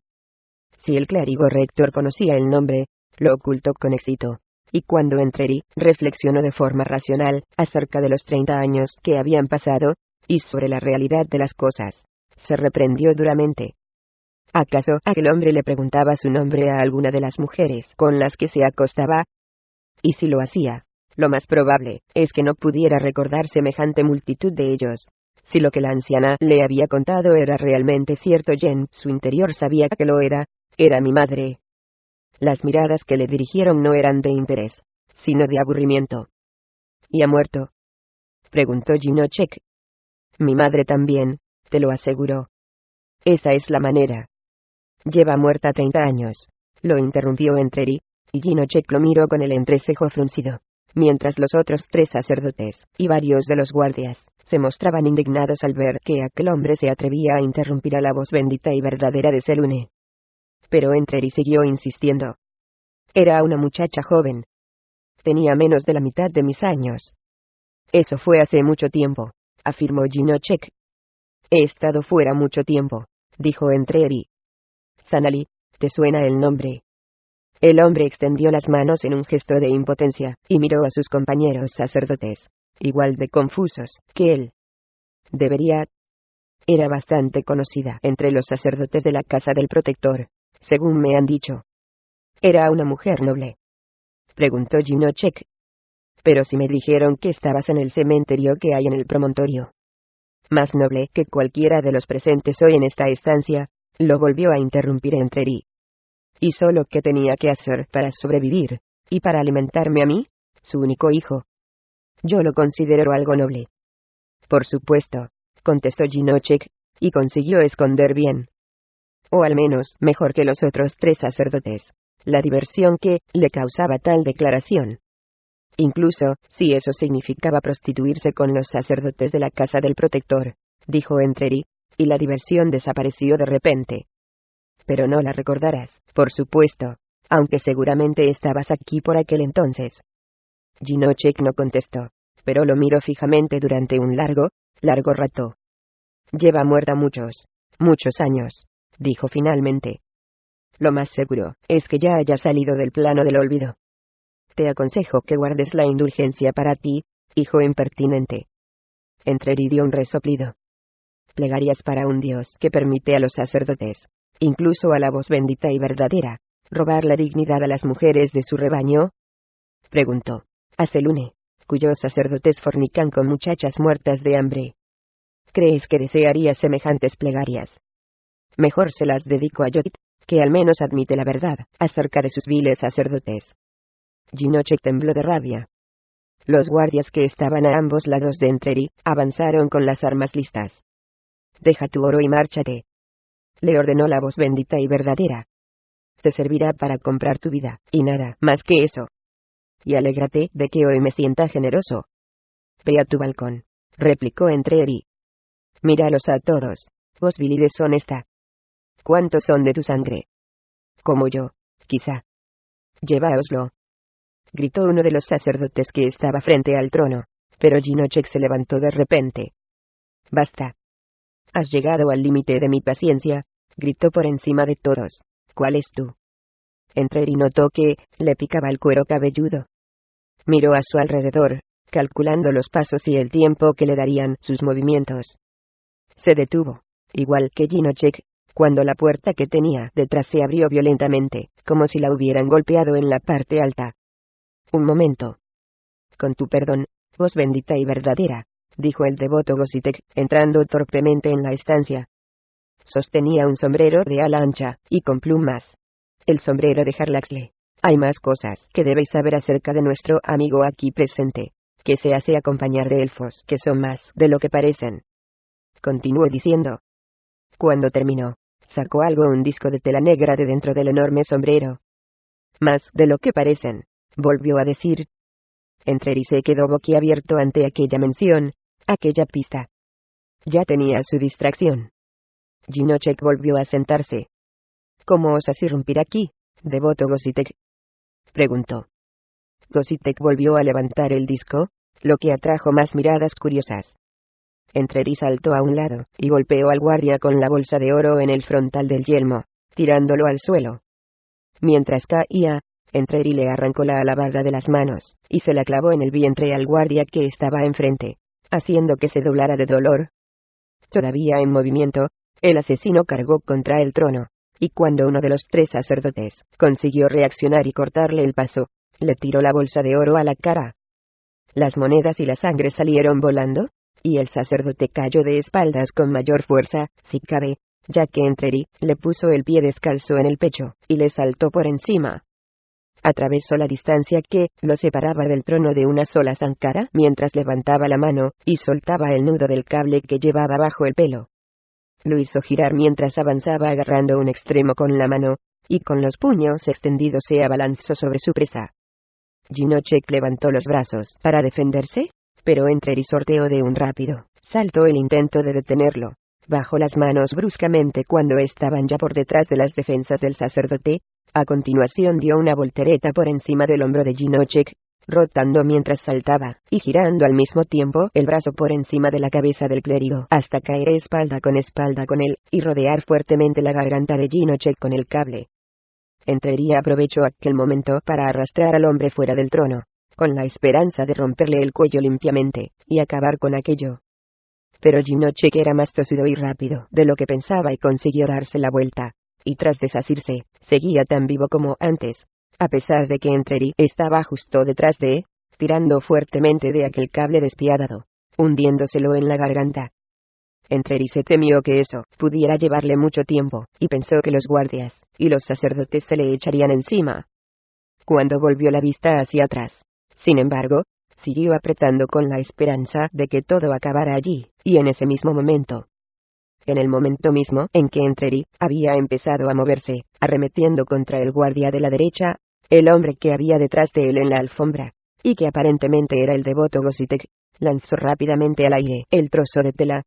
Si el clérigo rector conocía el nombre, lo ocultó con éxito, y cuando Entreri reflexionó de forma racional acerca de los 30 años que habían pasado, y sobre la realidad de las cosas, se reprendió duramente. ¿Acaso aquel hombre le preguntaba su nombre a alguna de las mujeres con las que se acostaba? Y si lo hacía, lo más probable es que no pudiera recordar semejante multitud de ellos. Si lo que la anciana le había contado era realmente cierto y en su interior sabía que lo era mi madre. Las miradas que le dirigieron no eran de interés, sino de aburrimiento. ¿Y ha muerto?, preguntó Jinocek. Mi madre también, te lo aseguró. Esa es la manera. Lleva muerta 30 años, lo interrumpió Entreri, y Jinocek lo miró con el entrecejo fruncido, mientras los otros 3 sacerdotes, y varios de los guardias, se mostraban indignados al ver que aquel hombre se atrevía a interrumpir a la voz bendita y verdadera de Selune. Pero Entreri siguió insistiendo. Era una muchacha joven. Tenía menos de la mitad de mis años. Eso fue hace mucho tiempo, afirmó Jinocek. He estado fuera mucho tiempo, dijo Entreri. Sanali, ¿te suena el nombre? El hombre extendió las manos en un gesto de impotencia, y miró a sus compañeros sacerdotes, igual de confusos que él. Debería... Era bastante conocida entre los sacerdotes de la casa del protector, según me han dicho. ¿Era una mujer noble?, preguntó Jinocek. Pero si me dijeron que estabas en el cementerio que hay en el promontorio. Más noble que cualquiera de los presentes hoy en esta estancia, lo volvió a interrumpir Entreri. ¿Y solo qué tenía que hacer para sobrevivir, y para alimentarme a mí, su único hijo? Yo lo considero algo noble. Por supuesto, contestó Jinochek, y consiguió esconder bien. O al menos, mejor que los otros 3 sacerdotes. La diversión que le causaba tal declaración. Incluso, si eso significaba prostituirse con los sacerdotes de la casa del protector, dijo Entreri, y la diversión desapareció de repente. Pero no la recordarás, por supuesto, aunque seguramente estabas aquí por aquel entonces. Jinochek no contestó, pero lo miró fijamente durante un largo rato. Lleva muerta muchos años, dijo finalmente. Lo más seguro es que ya haya salido del plano del olvido. Te aconsejo que guardes la indulgencia para ti, hijo impertinente. Entreri dio un resoplido. Plegarias para un Dios que permite a los sacerdotes, incluso a la voz bendita y verdadera, robar la dignidad a las mujeres de su rebaño. Preguntó a Selune, cuyos sacerdotes fornican con muchachas muertas de hambre. ¿Crees que desearía semejantes plegarias? Mejor se las dedico a Yotit, que al menos admite la verdad acerca de sus viles sacerdotes. Jinochek tembló de rabia. Los guardias que estaban a ambos lados de Entreri avanzaron con las armas listas. Deja tu oro y márchate, le ordenó la voz bendita y verdadera. Te servirá para comprar tu vida, y nada más que eso. Y alégrate de que hoy me sienta generoso. Ve a tu balcón, replicó Entreri. Míralos a todos, voz vil y deshonesta. ¿Cuántos son de tu sangre? Como yo, quizá. Lleváoslo, gritó uno de los sacerdotes que estaba frente al trono, pero Jinochek se levantó de repente. Basta. Has llegado al límite de mi paciencia, gritó por encima de todos. ¿Cuál es tú? Entreri notó que le picaba el cuero cabelludo. Miró a su alrededor, calculando los pasos y el tiempo que le darían sus movimientos. Se detuvo, igual que Jinochek, cuando la puerta que tenía detrás se abrió violentamente, como si la hubieran golpeado en la parte alta. Un momento. Con tu perdón, voz bendita y verdadera, dijo el devoto Gositek, entrando torpemente en la estancia. Sostenía un sombrero de ala ancha, y con plumas. El sombrero de Harlaxle. Hay más cosas que debéis saber acerca de nuestro amigo aquí presente, que se hace acompañar de elfos que son más de lo que parecen. Continuó diciendo. Cuando terminó, sacó un disco de tela negra de dentro del enorme sombrero. Más de lo que parecen, volvió a decir. Entreri se quedó boquiabierto ante aquella mención, aquella pista. Ya tenía su distracción. Jinochek volvió a sentarse. ¿Cómo osas irrumpir aquí, devoto Gositek? Preguntó. Gositek volvió a levantar el disco, lo que atrajo más miradas curiosas. Entreri saltó a un lado, y golpeó al guardia con la bolsa de oro en el frontal del yelmo, tirándolo al suelo. Mientras caía, Entreri le arrancó la alabarda de las manos, y se la clavó en el vientre al guardia que estaba enfrente, haciendo que se doblara de dolor. Todavía en movimiento, el asesino cargó contra el trono, y cuando uno de los 3 sacerdotes consiguió reaccionar y cortarle el paso, le tiró la bolsa de oro a la cara. Las monedas y la sangre salieron volando, y el sacerdote cayó de espaldas con mayor fuerza, si cabe, ya que Entreri le puso el pie descalzo en el pecho, y le saltó por encima. Atravesó la distancia que lo separaba del trono de una sola zancada mientras levantaba la mano y soltaba el nudo del cable que llevaba bajo el pelo. Lo hizo girar mientras avanzaba agarrando un extremo con la mano, y con los puños extendidos se abalanzó sobre su presa. Jinochek levantó los brazos para defenderse, pero Entreri sorteó de un rápido salto el intento de detenerlo. Bajó las manos bruscamente cuando estaban ya por detrás de las defensas del sacerdote. A continuación dio una voltereta por encima del hombro de Jinochek, rotando mientras saltaba, y girando al mismo tiempo el brazo por encima de la cabeza del clérigo hasta caer espalda con él, y rodear fuertemente la garganta de Jinochek con el cable. Entreri aprovechó aquel momento para arrastrar al hombre fuera del trono, con la esperanza de romperle el cuello limpiamente, y acabar con aquello. Pero Jinochek era más tosudo y rápido de lo que pensaba y consiguió darse la vuelta, y tras desasirse, seguía tan vivo como antes, a pesar de que Entreri estaba justo detrás de, tirando fuertemente de aquel cable despiadado, hundiéndoselo en la garganta. Entreri se temió que eso pudiera llevarle mucho tiempo, y pensó que los guardias y los sacerdotes se le echarían encima. Cuando volvió la vista hacia atrás, sin embargo, siguió apretando con la esperanza de que todo acabara allí, y en ese mismo momento. En el momento mismo en que Entreri había empezado a moverse, arremetiendo contra el guardia de la derecha, el hombre que había detrás de él en la alfombra, y que aparentemente era el devoto Gositek, lanzó rápidamente al aire el trozo de tela.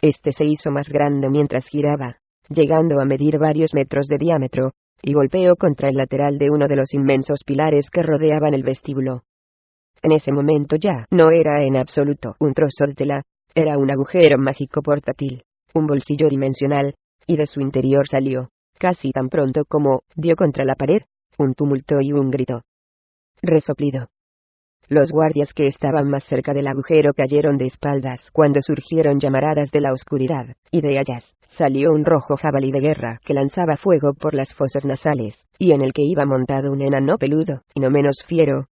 Este se hizo más grande mientras giraba, llegando a medir varios metros de diámetro, y golpeó contra el lateral de uno de los inmensos pilares que rodeaban el vestíbulo. En ese momento ya no era en absoluto un trozo de tela, era un agujero mágico portátil, un bolsillo dimensional, y de su interior salió, casi tan pronto como dio contra la pared, un tumulto y un grito. Resoplido. Los guardias que estaban más cerca del agujero cayeron de espaldas cuando surgieron llamaradas de la oscuridad, y de ellas salió un rojo jabalí de guerra que lanzaba fuego por las fosas nasales, y en el que iba montado un enano peludo, y no menos fiero.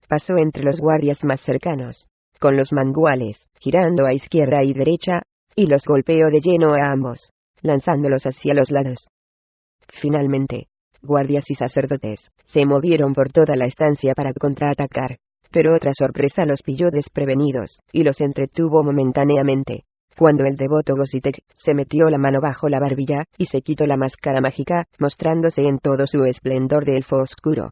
Pasó entre los guardias más cercanos, con los manguales, girando a izquierda y derecha, y los golpeó de lleno a ambos, lanzándolos hacia los lados. Finalmente, guardias y sacerdotes se movieron por toda la estancia para contraatacar, pero otra sorpresa los pilló desprevenidos, y los entretuvo momentáneamente, cuando el devoto Gositek se metió la mano bajo la barbilla, y se quitó la máscara mágica, mostrándose en todo su esplendor de elfo oscuro.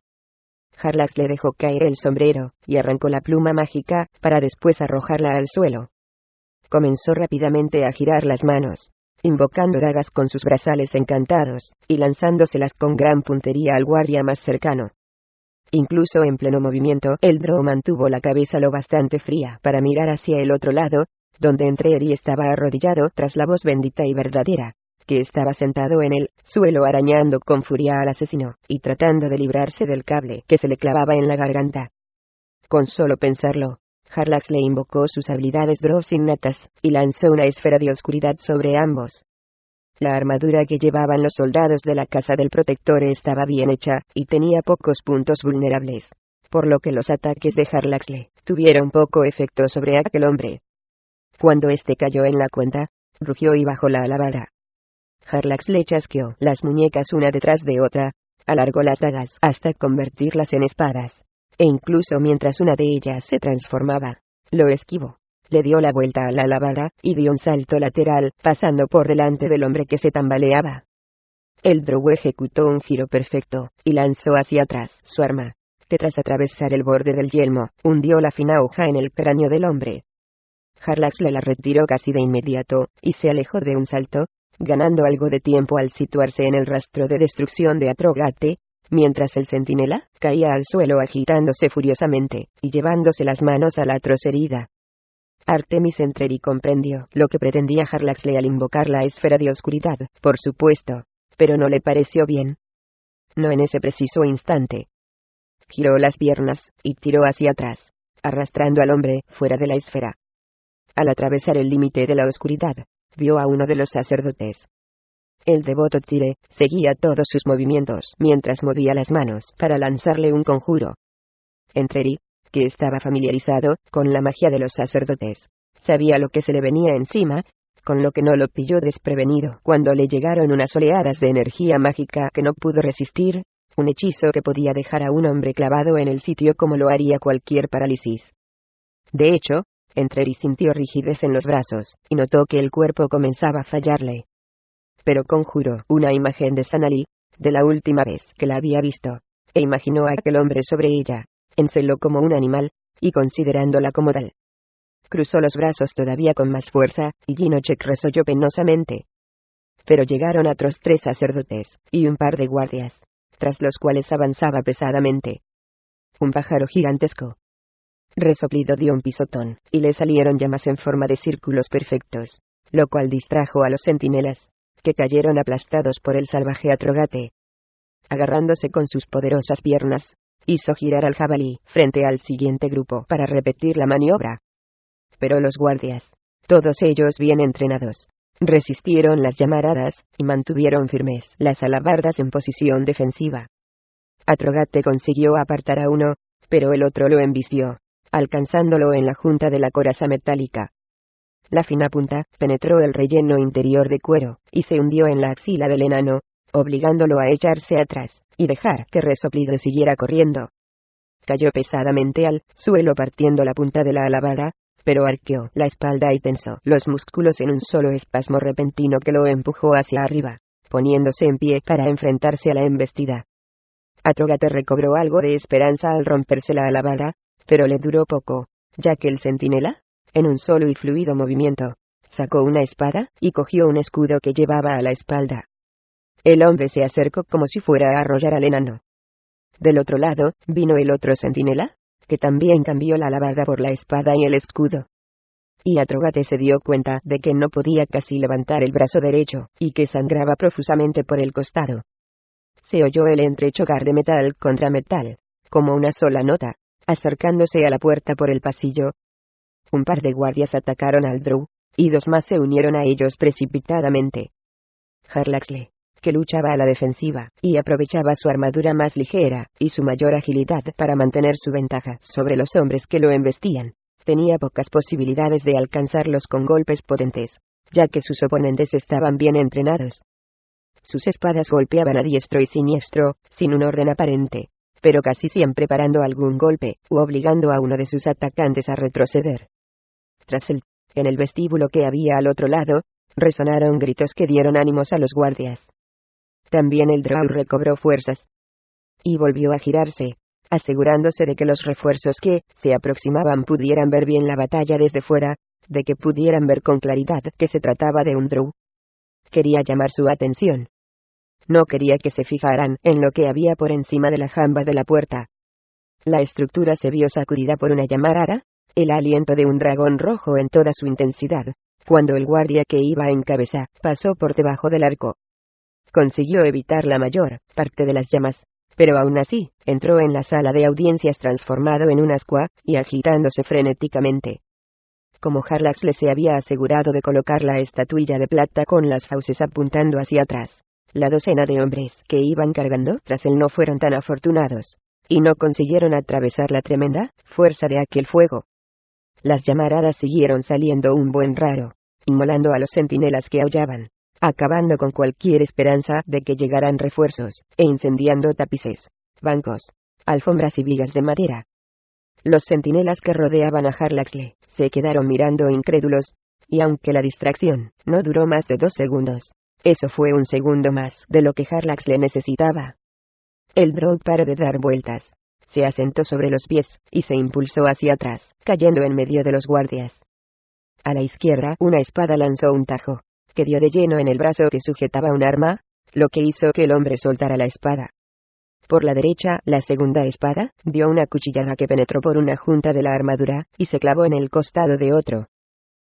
Jarlax le dejó caer el sombrero, y arrancó la pluma mágica, para después arrojarla al suelo. Comenzó rápidamente a girar las manos, invocando dagas con sus brazales encantados, y lanzándoselas con gran puntería al guardia más cercano. Incluso en pleno movimiento, el drow mantuvo la cabeza lo bastante fría para mirar hacia el otro lado, donde Entreri estaba arrodillado tras la voz bendita y verdadera, que estaba sentado en el suelo arañando con furia al asesino, y tratando de librarse del cable que se le clavaba en la garganta. Con solo pensarlo, Jarlax le invocó sus habilidades drows innatas, y lanzó una esfera de oscuridad sobre ambos. La armadura que llevaban los soldados de la Casa del Protector estaba bien hecha, y tenía pocos puntos vulnerables, por lo que los ataques de Jarlaxle tuvieron poco efecto sobre aquel hombre. Cuando éste cayó en la cuenta, rugió y bajó la alabarda. Jarlax le chasqueó las muñecas una detrás de otra, alargó las dagas hasta convertirlas en espadas, e incluso mientras una de ellas se transformaba, lo esquivó. Le dio la vuelta a la alabarda, y dio un salto lateral, pasando por delante del hombre que se tambaleaba. El drow ejecutó un giro perfecto, y lanzó hacia atrás su arma, que tras atravesar el borde del yelmo, hundió la fina hoja en el cráneo del hombre. Jarlax la retiró casi de inmediato, y se alejó de un salto, ganando algo de tiempo al situarse en el rastro de destrucción de Atrogate, mientras el centinela caía al suelo agitándose furiosamente, y llevándose las manos a la atroz herida. Artemis Entreri comprendió lo que pretendía Jarlaxle al invocar la esfera de oscuridad, por supuesto, pero no le pareció bien. No en ese preciso instante. Giró las piernas, y tiró hacia atrás, arrastrando al hombre fuera de la esfera. Al atravesar el límite de la oscuridad, vio a uno de los sacerdotes. El devoto Tire seguía todos sus movimientos mientras movía las manos para lanzarle un conjuro. Entreri, que estaba familiarizado con la magia de los sacerdotes, sabía lo que se le venía encima, con lo que no lo pilló desprevenido cuando le llegaron unas oleadas de energía mágica que no pudo resistir, un hechizo que podía dejar a un hombre clavado en el sitio como lo haría cualquier parálisis. De hecho, Entreri sintió rigidez en los brazos, y notó que el cuerpo comenzaba a fallarle. Pero conjuró una imagen de Sanali, de la última vez que la había visto, e imaginó a aquel hombre sobre ella, enceló como un animal, y considerándola como tal. Cruzó los brazos todavía con más fuerza, y Jinochek resolló penosamente. Pero llegaron otros 3 sacerdotes, y un par de guardias, tras los cuales avanzaba pesadamente un pájaro gigantesco. Resoplido dio un pisotón, y le salieron llamas en forma de círculos perfectos, lo cual distrajo a los centinelas, que cayeron aplastados por el salvaje Atrogate. Agarrándose con sus poderosas piernas, hizo girar al jabalí frente al siguiente grupo para repetir la maniobra. Pero los guardias, todos ellos bien entrenados, resistieron las llamaradas, y mantuvieron firmes las alabardas en posición defensiva. Atrogate consiguió apartar a uno, pero el otro lo embistió, alcanzándolo en la junta de la coraza metálica. La fina punta penetró el relleno interior de cuero, y se hundió en la axila del enano, obligándolo a echarse atrás, y dejar que Resoplido siguiera corriendo. Cayó pesadamente al suelo partiendo la punta de la alabada, pero arqueó la espalda y tensó los músculos en un solo espasmo repentino que lo empujó hacia arriba, poniéndose en pie para enfrentarse a la embestida. Atrogate recobró algo de esperanza al romperse la alabada, pero le duró poco, ya que el centinela, en un solo y fluido movimiento, sacó una espada y cogió un escudo que llevaba a la espalda. El hombre se acercó como si fuera a arrollar al enano. Del otro lado, vino el otro centinela, que también cambió la alabada por la espada y el escudo. Y Atrogate se dio cuenta de que no podía casi levantar el brazo derecho, y que sangraba profusamente por el costado. Se oyó el entrechocar de metal contra metal, como una sola nota, acercándose a la puerta por el pasillo. Un par de guardias atacaron al drow, y 2 más se unieron a ellos precipitadamente. Harlaxle, que luchaba a la defensiva, y aprovechaba su armadura más ligera, y su mayor agilidad para mantener su ventaja sobre los hombres que lo embestían, tenía pocas posibilidades de alcanzarlos con golpes potentes, ya que sus oponentes estaban bien entrenados. Sus espadas golpeaban a diestro y siniestro, sin un orden aparente, pero casi siempre parando algún golpe, u obligando a uno de sus atacantes a retroceder. Tras él, en el vestíbulo que había al otro lado, resonaron gritos que dieron ánimos a los guardias. También el drow recobró fuerzas y volvió a girarse, asegurándose de que los refuerzos que se aproximaban pudieran ver bien la batalla desde fuera, de que pudieran ver con claridad que se trataba de un drow. Quería llamar su atención. No quería que se fijaran en lo que había por encima de la jamba de la puerta. La estructura se vio sacudida por una llamarada, el aliento de un dragón rojo en toda su intensidad, cuando el guardia que iba en cabeza pasó por debajo del arco. Consiguió evitar la mayor parte de las llamas, pero aún así, entró en la sala de audiencias transformado en un ascua, y agitándose frenéticamente. Como Harlax le se había asegurado de colocar la estatuilla de plata con las fauces apuntando hacia atrás, la docena de hombres que iban cargando tras él no fueron tan afortunados, y no consiguieron atravesar la tremenda fuerza de aquel fuego. Las llamaradas siguieron saliendo un buen raro, inmolando a los centinelas que aullaban, acabando con cualquier esperanza de que llegaran refuerzos, e incendiando tapices, bancos, alfombras y vigas de madera. Los centinelas que rodeaban a Harlaxle se quedaron mirando incrédulos, y aunque la distracción no duró más de 2 segundos, eso fue un segundo más de lo que Harlaxle necesitaba. El drow paró de dar vueltas, se asentó sobre los pies, y se impulsó hacia atrás, cayendo en medio de los guardias. A la izquierda, una espada lanzó un tajo, que dio de lleno en el brazo que sujetaba un arma, lo que hizo que el hombre soltara la espada. Por la derecha, la segunda espada dio una cuchillada que penetró por una junta de la armadura, y se clavó en el costado de otro.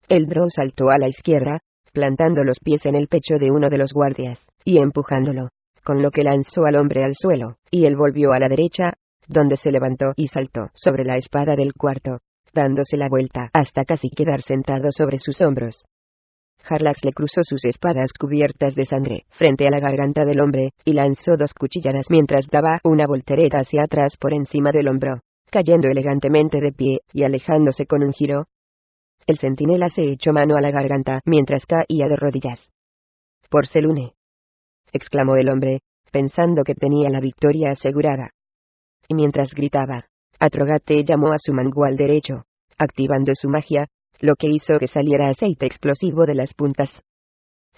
El drow saltó a la izquierda, plantando los pies en el pecho de uno de los guardias, y empujándolo, con lo que lanzó al hombre al suelo, y él volvió a la derecha, donde se levantó y saltó sobre la espada del cuarto, dándose la vuelta hasta casi quedar sentado sobre sus hombros. Harlax le cruzó sus espadas cubiertas de sangre frente a la garganta del hombre, y lanzó 2 cuchilladas mientras daba una voltereta hacia atrás por encima del hombro, cayendo elegantemente de pie, y alejándose con un giro. El centinela se echó mano a la garganta mientras caía de rodillas. «Por Selune», exclamó el hombre, pensando que tenía la victoria asegurada. Y mientras gritaba, Atrogate llamó a su mangual derecho, activando su magia, lo que hizo que saliera aceite explosivo de las puntas.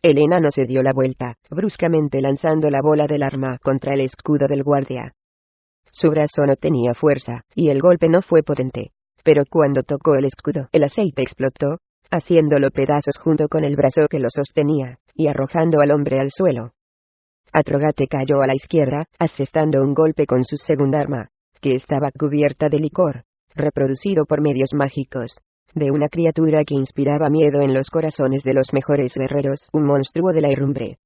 El enano se dio la vuelta, bruscamente lanzando la bola del arma contra el escudo del guardia. Su brazo no tenía fuerza, y el golpe no fue potente, pero cuando tocó el escudo, el aceite explotó, haciéndolo pedazos junto con el brazo que lo sostenía, y arrojando al hombre al suelo. Atrogate cayó a la izquierda, asestando un golpe con su segunda arma, que estaba cubierta de licor, reproducido por medios mágicos, de una criatura que inspiraba miedo en los corazones de los mejores guerreros, un monstruo de la herrumbre.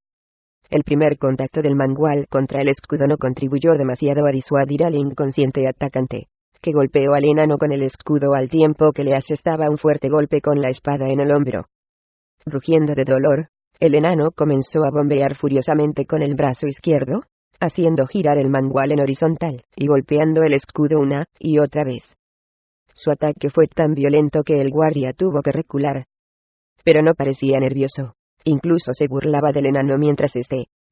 El primer contacto del mangual contra el escudo no contribuyó demasiado a disuadir al inconsciente atacante, que golpeó al enano con el escudo al tiempo que le asestaba un fuerte golpe con la espada en el hombro. Rugiendo de dolor, el enano comenzó a bombear furiosamente con el brazo izquierdo, haciendo girar el mangual en horizontal, y golpeando el escudo una y otra vez. Su ataque fue tan violento que el guardia tuvo que recular. Pero no parecía nervioso, incluso se burlaba del enano mientras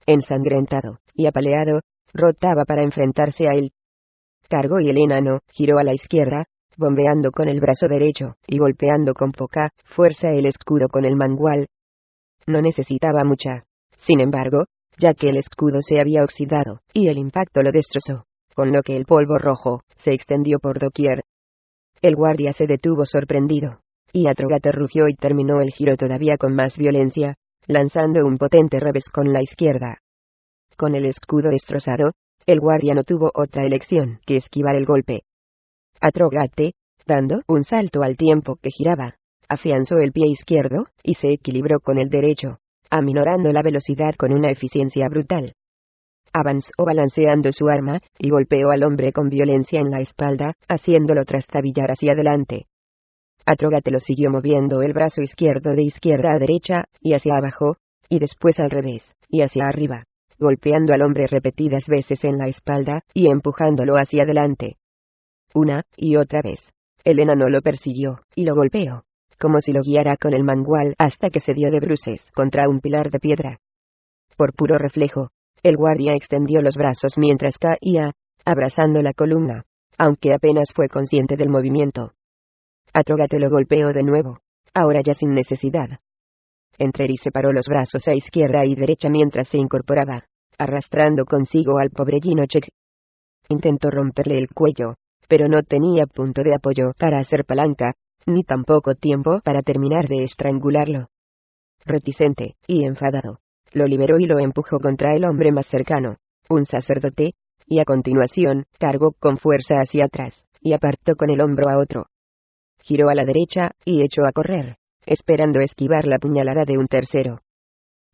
ensangrentado y apaleado, rotaba para enfrentarse a él. cargó y el enano giró a la izquierda, bombeando con el brazo derecho, y golpeando con poca fuerza el escudo con el mangual. No necesitaba mucha, sin embargo, ya que el escudo se había oxidado, y el impacto lo destrozó, con lo que el polvo rojo se extendió por doquier. El guardia se detuvo sorprendido, y Atrogate rugió y terminó el giro todavía con más violencia, lanzando un potente revés con la izquierda. Con el escudo destrozado, el guardia no tuvo otra elección que esquivar el golpe. Atrogate, dando un salto al tiempo que giraba, afianzó el pie izquierdo, y se equilibró con el derecho, aminorando la velocidad con una eficiencia brutal. Avanzó balanceando su arma, y golpeó al hombre con violencia en la espalda, haciéndolo trastabillar hacia adelante. Atrogate lo siguió moviendo el brazo izquierdo de izquierda a derecha, y hacia abajo, y después al revés, y hacia arriba, golpeando al hombre repetidas veces en la espalda, y empujándolo hacia adelante. Una y otra vez, el enano lo persiguió, y lo golpeó, como si lo guiara con el mangual hasta que se dio de bruces contra un pilar de piedra. Por puro reflejo, el guardia extendió los brazos mientras caía, abrazando la columna, aunque apenas fue consciente del movimiento. Atrogate lo golpeó de nuevo, ahora ya sin necesidad. Entreri separó los brazos a izquierda y derecha mientras se incorporaba, arrastrando consigo al pobre Ginocek. Intentó romperle el cuello, pero no tenía punto de apoyo para hacer palanca, ni tampoco tiempo para terminar de estrangularlo. Reticente y enfadado, lo liberó y lo empujó contra el hombre más cercano, un sacerdote, y a continuación, cargó con fuerza hacia atrás, y apartó con el hombro a otro. Giró a la derecha, y echó a correr, esperando esquivar la puñalada de un tercero.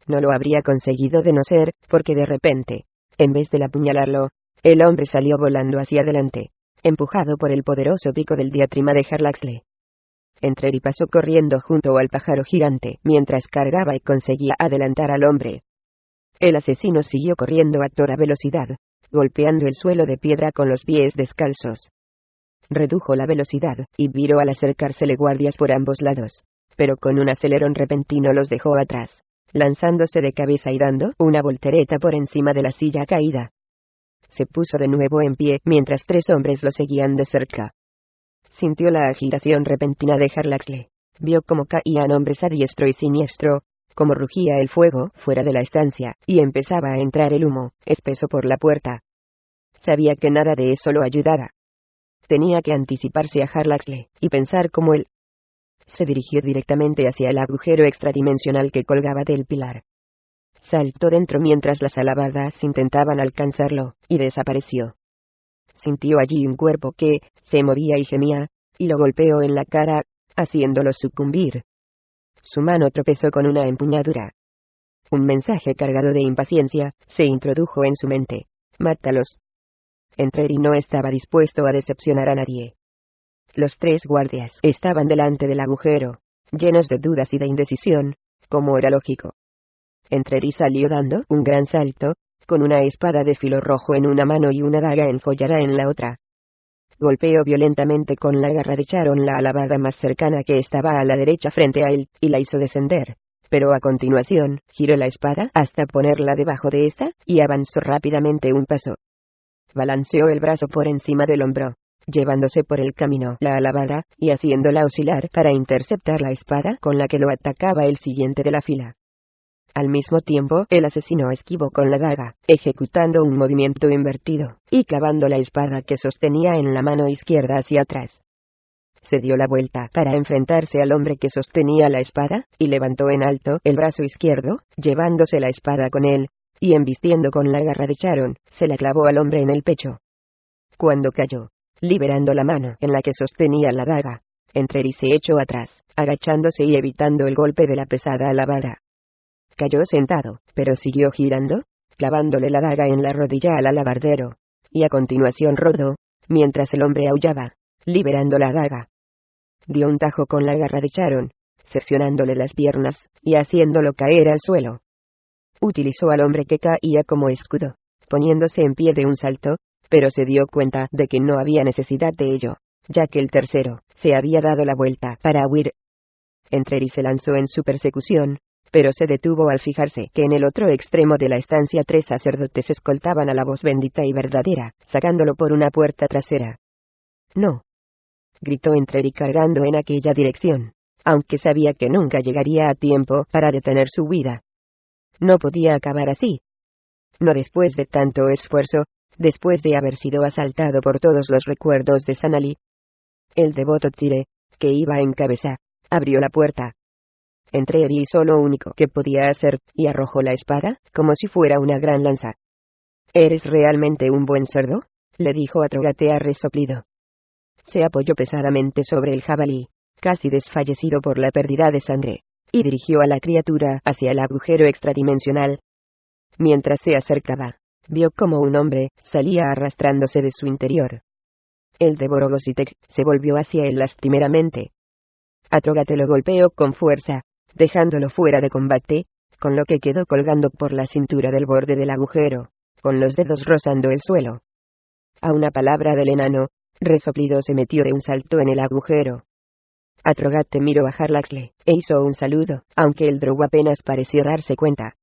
No lo habría conseguido de no ser, porque de repente, en vez de apuñalarlo, el hombre salió volando hacia adelante, empujado por el poderoso pico del diatrima de Jarlaxle. Entreri pasó corriendo junto al pájaro gigante, mientras cargaba y conseguía adelantar al hombre. El asesino siguió corriendo a toda velocidad, golpeando el suelo de piedra con los pies descalzos. Redujo la velocidad, y viró al acercársele guardias por ambos lados, pero con un acelerón repentino los dejó atrás, lanzándose de cabeza y dando una voltereta por encima de la silla caída. Se puso de nuevo en pie mientras 3 hombres lo seguían de cerca. Sintió la agitación repentina de Jarlaxle, vio cómo caían hombres a diestro y siniestro, cómo rugía el fuego fuera de la estancia, y empezaba a entrar el humo, espeso por la puerta. Sabía que nada de eso lo ayudara. Tenía que anticiparse a Jarlaxle, y pensar como él. Se dirigió directamente hacia el agujero extradimensional que colgaba del pilar. Saltó dentro mientras las alabardas intentaban alcanzarlo, y desapareció. Sintió allí un cuerpo que se movía y gemía, y lo golpeó en la cara, haciéndolo sucumbir. Su mano tropezó con una empuñadura. Un mensaje cargado de impaciencia se introdujo en su mente: «Mátalos». Entreri no estaba dispuesto a decepcionar a nadie. Los 3 guardias estaban delante del agujero, llenos de dudas y de indecisión, como era lógico. Entreri salió dando un gran salto, con una espada de filo rojo en una mano y una daga encollada en la otra. Golpeó violentamente con la garra de Charon la alabarda más cercana que estaba a la derecha frente a él, y la hizo descender, pero a continuación, giró la espada hasta ponerla debajo de esta, y avanzó rápidamente un paso. Balanceó el brazo por encima del hombro, llevándose por el camino la alabarda, y haciéndola oscilar para interceptar la espada con la que lo atacaba el siguiente de la fila. Al mismo tiempo, el asesino esquivó con la daga, ejecutando un movimiento invertido, y clavando la espada que sostenía en la mano izquierda hacia atrás. Se dio la vuelta para enfrentarse al hombre que sostenía la espada, y levantó en alto el brazo izquierdo, llevándose la espada con él, y embistiendo con la garra de Charon, se la clavó al hombre en el pecho. Cuando cayó, liberando la mano en la que sostenía la daga, Entreri se echó atrás, agachándose y evitando el golpe de la pesada alabarda. Cayó sentado, pero siguió girando, clavándole la daga en la rodilla al alabardero, y a continuación rodó, mientras el hombre aullaba, liberando la daga. Dio un tajo con la garra de Charon, seccionándole las piernas, y haciéndolo caer al suelo. Utilizó al hombre que caía como escudo, poniéndose en pie de un salto, pero se dio cuenta de que no había necesidad de ello, ya que el tercero se había dado la vuelta para huir. Entreri se lanzó en su persecución, pero se detuvo al fijarse que en el otro extremo de la estancia 3 sacerdotes escoltaban a la voz bendita y verdadera, sacándolo por una puerta trasera. «No», gritó Entreri cargando en aquella dirección, aunque sabía que nunca llegaría a tiempo para detener su huida. No podía acabar así. No después de tanto esfuerzo, después de haber sido asaltado por todos los recuerdos de Sanali. El devoto Tire, que iba en cabeza, abrió la puerta. Entreri hizo lo único que podía hacer, y arrojó la espada, como si fuera una gran lanza. «¿Eres realmente un buen sordo?», le dijo Atrogatea resoplido. Se apoyó pesadamente sobre el jabalí, casi desfallecido por la pérdida de sangre, y dirigió a la criatura hacia el agujero extradimensional. Mientras se acercaba, vio como un hombre salía arrastrándose de su interior. El devoro Gositek se volvió hacia él lastimeramente. Atrogate lo golpeó con fuerza, dejándolo fuera de combate, con lo que quedó colgando por la cintura del borde del agujero, con los dedos rozando el suelo. A una palabra del enano, resoplido se metió de un salto en el agujero. Atrogate miró a Jarlaxle, e hizo un saludo, aunque el drow apenas pareció darse cuenta.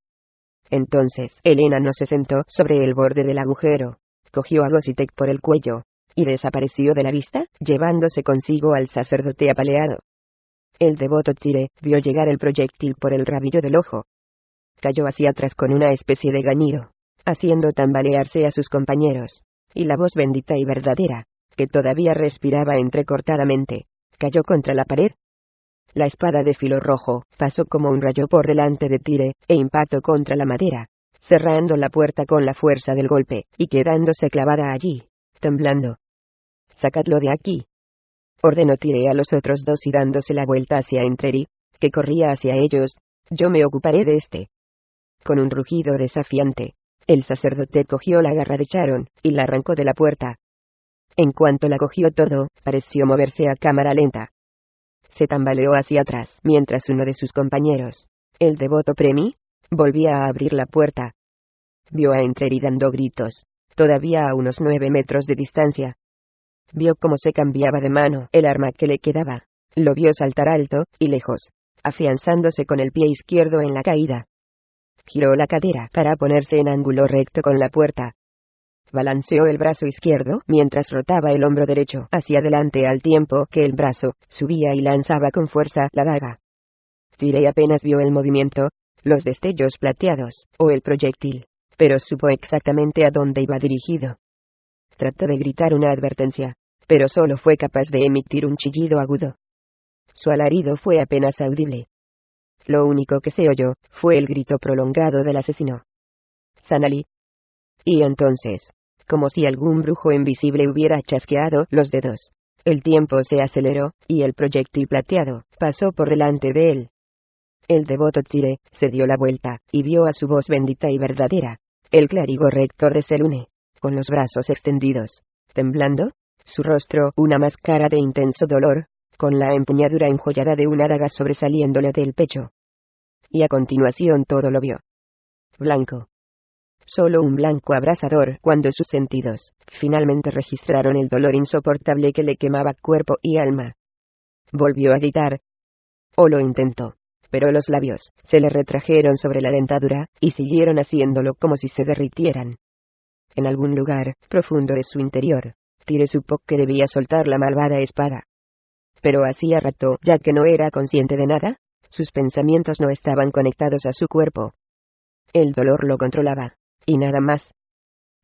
Entonces el enano se sentó sobre el borde del agujero, cogió a Gositek por el cuello, y desapareció de la vista, llevándose consigo al sacerdote apaleado. El devoto Tire vio llegar el proyectil por el rabillo del ojo. Cayó hacia atrás con una especie de gañido, haciendo tambalearse a sus compañeros, y la voz bendita y verdadera, que todavía respiraba entrecortadamente, cayó contra la pared. La espada de filo rojo pasó como un rayo por delante de Tire, e impactó contra la madera, cerrando la puerta con la fuerza del golpe, y quedándose clavada allí, temblando. «Sacadlo de aquí», ordenó Tire a los otros dos y dándose la vuelta hacia Entreri, que corría hacia ellos. «Yo me ocuparé de este». Con un rugido desafiante, el sacerdote cogió la garra de Charon, y la arrancó de la puerta. En cuanto la cogió todo, pareció moverse a cámara lenta. Se tambaleó hacia atrás, mientras uno de sus compañeros, el devoto Premi, volvía a abrir la puerta. Vio a Entreri dando gritos, todavía a unos 9 metros de distancia. Vio cómo se cambiaba de mano el arma que le quedaba. Lo vio saltar alto y lejos, afianzándose con el pie izquierdo en la caída. Giró la cadera para ponerse en ángulo recto con la puerta. Balanceó el brazo izquierdo mientras rotaba el hombro derecho hacia adelante al tiempo que el brazo subía y lanzaba con fuerza la daga. Tire apenas vio el movimiento, los destellos plateados, o el proyectil, pero supo exactamente a dónde iba dirigido. Trató de gritar una advertencia, pero solo fue capaz de emitir un chillido agudo. Su alarido fue apenas audible. Lo único que se oyó fue el grito prolongado del asesino. «Sanali». Y entonces, como si algún brujo invisible hubiera chasqueado los dedos, el tiempo se aceleró, y el proyectil plateado pasó por delante de él. El devoto Tire se dio la vuelta, y vio a su voz bendita y verdadera, el clérigo rector de Selune, con los brazos extendidos, temblando, su rostro una máscara de intenso dolor, con la empuñadura enjollada de una daga sobresaliéndole del pecho. Y a continuación todo lo vio. Blanco. Solo un blanco abrasador cuando sus sentidos finalmente registraron el dolor insoportable que le quemaba cuerpo y alma. Volvió a gritar. O lo intentó, pero los labios se le retrajeron sobre la dentadura, y siguieron haciéndolo como si se derritieran. En algún lugar profundo de su interior, Tire supo que debía soltar la malvada espada. Pero hacía rato ya que no era consciente de nada, sus pensamientos no estaban conectados a su cuerpo. El dolor lo controlaba, y nada más.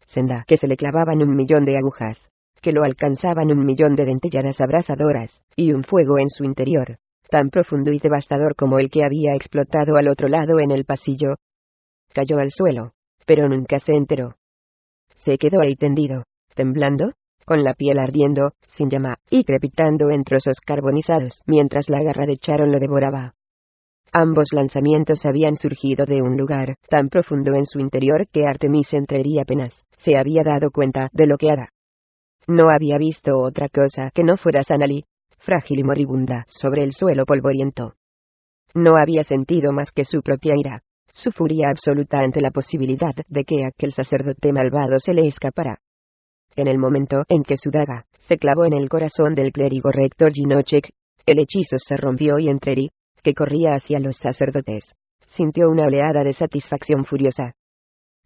Senda que se le clavaban 1.000.000 de agujas, que lo alcanzaban 1.000.000 de dentelladas abrasadoras, y un fuego en su interior, tan profundo y devastador como el que había explotado al otro lado en el pasillo. Cayó al suelo, pero nunca se enteró. Se quedó ahí tendido, temblando, con la piel ardiendo, sin llama, y crepitando en trozos carbonizados, mientras la garra de Charon lo devoraba. Ambos lanzamientos habían surgido de un lugar tan profundo en su interior que Artemis Entreri apenas se había dado cuenta de lo que era. No había visto otra cosa que no fuera Sanali, frágil y moribunda, sobre el suelo polvoriento. No había sentido más que su propia ira, su furia absoluta ante la posibilidad de que aquel sacerdote malvado se le escapara. En el momento en que su daga se clavó en el corazón del clérigo rector Ginocek, el hechizo se rompió y Entreri, que corría hacia los sacerdotes, sintió una oleada de satisfacción furiosa.